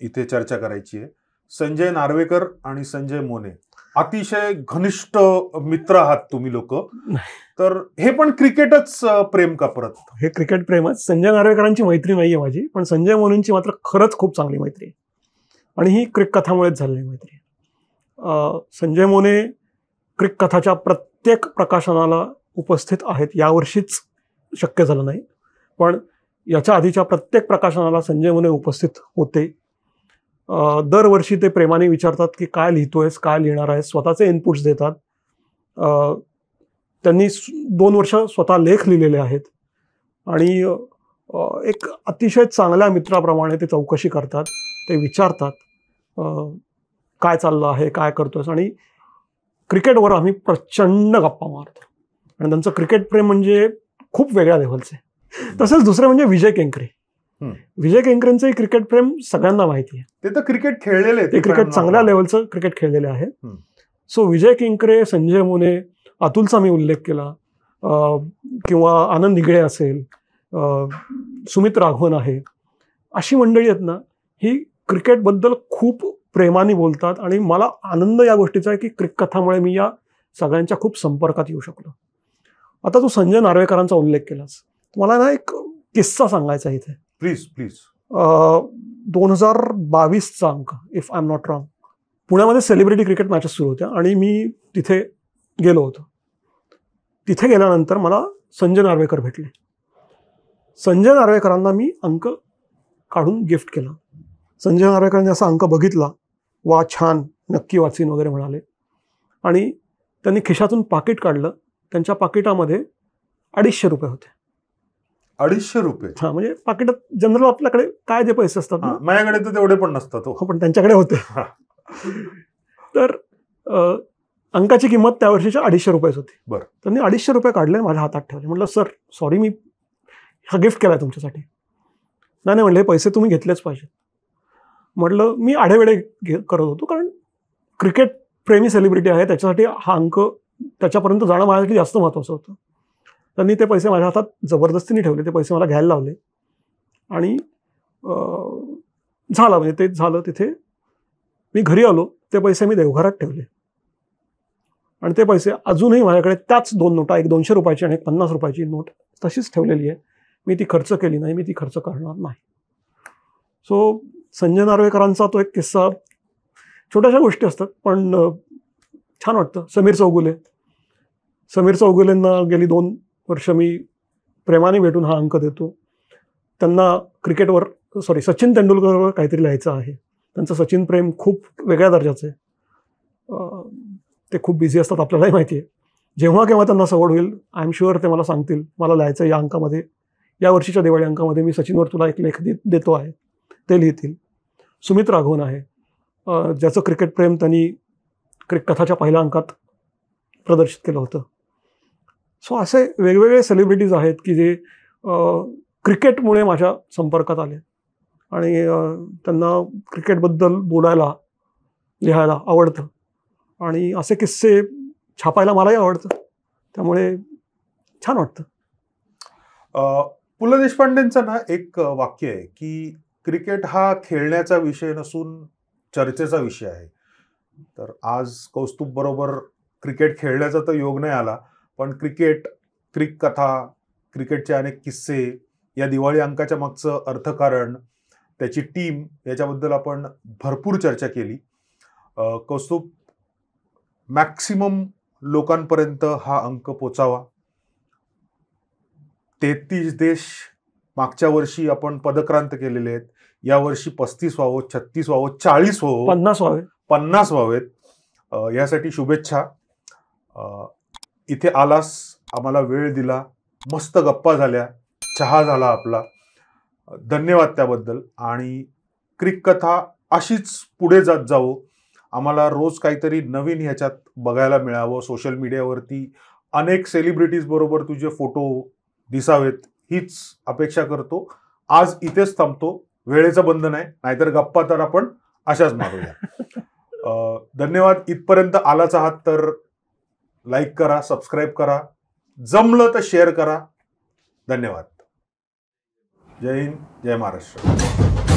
इथे चर्चा करायची आहे. संजय नार्वेकर आणि संजय मोने, अतिशय घनिष्ठ मित्र आहात तुम्ही लोक. तर हे पण क्रिकेटच प्रेम का परत? हे क्रिकेट प्रेमच. संजय नार्वेकरांची मैत्री नाहीये माझी, पण संजय मोनेंची मात्र खरंच खूप चांगली मैत्री आहे, आणि ही क्रिक कथामुळेच झालेली मैत्री. संजय मोने क्रिक कथाच्या प्रत्येक प्रकाशनाला उपस्थित आहेत. यावर्षीच शक्य झालं नाही, पण याच्या आधीच्या प्रत्येक प्रकाशनाला संजय मोने उपस्थित होते. दरवर्षी ते प्रेमाने विचारतात की काय लिहितोयस, काय लिहिणार आहेस, स्वतःचे इनपुट्स देतात. त्यांनी 2 वर्ष स्वतः लेख लिहिलेले आहेत आणि एक अतिशय चांगल्या मित्राप्रमाणे ते चौकशी करतात, ते विचारतात काय चाललं आहे, काय करतोयस. आणि क्रिकेटवर आम्ही प्रचंड गप्पा मारतो आणि त्यांचं क्रिकेट प्रेम म्हणजे खूप वेगळ्या लेव्हलचं आहे. तसंच दुसरं म्हणजे विजय केंकरे. विजय केंकरेंचंही क्रिकेट प्रेम सगळ्यांना माहिती आहे. ते तर क्रिकेट खेळलेले, ते क्रिकेट चांगल्या लेव्हलचं क्रिकेट खेळलेले आहे. सो विजय केंकरे, संजय मोने, अतुलचा मी उल्लेख केला, किंवा आनंद निगळे असेल, सुमित राघवन आहे, अशी मंडळी आहेत ना, ही क्रिकेटबद्दल खूप प्रेमाने बोलतात. आणि मला आनंद या गोष्टीचा आहे की क्रिक कथामुळे मी या सगळ्यांच्या खूप संपर्कात येऊ शकलो. आता तू संजय नार्वेकरांचा उल्लेख केलास, मला ना एक किस्सा सांगायचा इथे. Please please. 2022चा अंक, if I am not wrong, पुण्यामध्ये सेलिब्रिटी क्रिकेट मॅचेस सुरू होत्या आणि मी तिथे गेलो होतो. तिथे गेल्यानंतर मला संजय नार्वेकर भेटले. संजय नार्वेकरांना मी अंक काढून गिफ्ट केला. संजय नार्वेकरांनी असा अंक बघितला, वा छान, नक्की वाचीन वगैरे म्हणाले. आणि त्यांनी खिशातून पाकिट काढलं. त्यांच्या पाकिटामध्ये 250 रुपये होते. 250 रुपये? हा, म्हणजे पाकिटात जनरल आपल्याकडे काय जे पैसे असतात ना, माझ्याकडे तर तेवढे पण नसतात. पण त्यांच्याकडे होते. तर अंकाची किंमत त्या वर्षीच्या 250 रुपयेच होती. बरं. त्यांनी 250 रुपये काढले, माझ्या हातात ठेवले. म्हटलं सर सॉरी, मी हा गिफ्ट केला तुमच्यासाठी. नाही म्हणले, पैसे तुम्ही घेतलेच पाहिजेत. म्हटलं मी आढेवेढे करत होतो, कारण क्रिकेट प्रेमी सेलिब्रिटी आहे, त्याच्यासाठी हा अंक त्याच्यापर्यंत जाणं माझ्यासाठी जास्त महत्त्वाचं होतं. त्यांनी ते पैसे माझ्या हातात जबरदस्तीने ठेवले. ते पैसे मला घ्यायला लावले आणि झालं, म्हणजे ते झालं. तिथे मी घरी आलो, ते पैसे मी देवघरात ठेवले आणि ते पैसे अजूनही माझ्याकडे त्याच 2 नोटा, एक 200 रुपयाची आणि एक 50 रुपयाची नोट तशीच ठेवलेली आहे. मी ती खर्च केली नाही, मी ती खर्च करणार नाही. सो संजय नार्वेकरांचा तो एक किस्सा, छोट्याशा गोष्टी असतात पण छान वाटतं. समीर चौगुलेंना गेली 2 वर्ष मी प्रेमाने भेटून हा अंक देतो. त्यांना क्रिकेटवर, सचिन तेंडुलकरवर काहीतरी लिहायचं आहे. त्यांचं सचिन प्रेम खूप वेगळ्या दर्जाचं आहे. ते खूप बिझी असतात, आपल्यालाही माहिती आहे. जेव्हा केव्हा त्यांना सवड होईल, आय एम शुअर ते मला सांगतील, मला लिहायचं या अंकामध्ये, या वर्षीच्या दिवाळी अंकामध्ये मी सचिनवर तुला एक लेख देतो आहे, ते लिहितील. सुमित राघवन आहे, ज्याचं क्रिकेट प्रेम त्यांनी कथाच्या पहिल्या अंकात प्रदर्शित केलं होतं. सो असे वेगवेगळे सेलिब्रिटीज आहेत की जे क्रिकेटमुळे माझ्या संपर्कात आले आणि त्यांना क्रिकेटबद्दल बोलायला, लिहायला आवडतं आणि असे किस्से छापायला मलाही आवडतं. त्यामुळे छान वाटतं. पु ल देशपांडेंचं ना एक वाक्य आहे की क्रिकेट हा खेळण्याचा विषय नसून चर्चेचा विषय आहे. तर आज कौस्तुभ बरोबर क्रिकेट खेळण्याचा तर योग नाही आला, पण क्रिकेट, क्रिक कथा, क्रिकेटचे अनेक किस्से, या दिवाळी अंकाच्या मागचं अर्थकारण, त्याची टीम, याच्याबद्दल आपण भरपूर चर्चा केली. कौस्तुभ, मॅक्सिमम लोकांपर्यंत हा अंक पोचावा. 33 देश मागच्या वर्षी आपण पदक्रांत केलेले आहेत. यावर्षी 35 व्हावं, 36 व्हावं, 40 व्हावं, 50 व्हावेत. यासाठी शुभेच्छा. इथे आलास, आम्हाला वेळ दिला, मस्त गप्पा झाल्या, चहा झाला आपला. धन्यवाद त्याबद्दल. आणि क्रिक कथा अशीच पुढे जात जावो. आम्हाला रोज काहीतरी नवीन ह्याच्यात बघायला मिळावं. सोशल मीडियावरती अनेक सेलिब्रिटीज बरोबर तुझे फोटो दिसावेत, हीच अपेक्षा करतो. आज इथेच थांबतो. वेळेचं बंधन आहे, नाहीतर गप्पा तर आपण अशाच मारूया. धन्यवाद. इथपर्यंत आलाच आहात तर लाईक करा, सबस्क्राईब करा, जमलं तर शेअर करा. धन्यवाद. जय हिंद, जय महाराष्ट्र.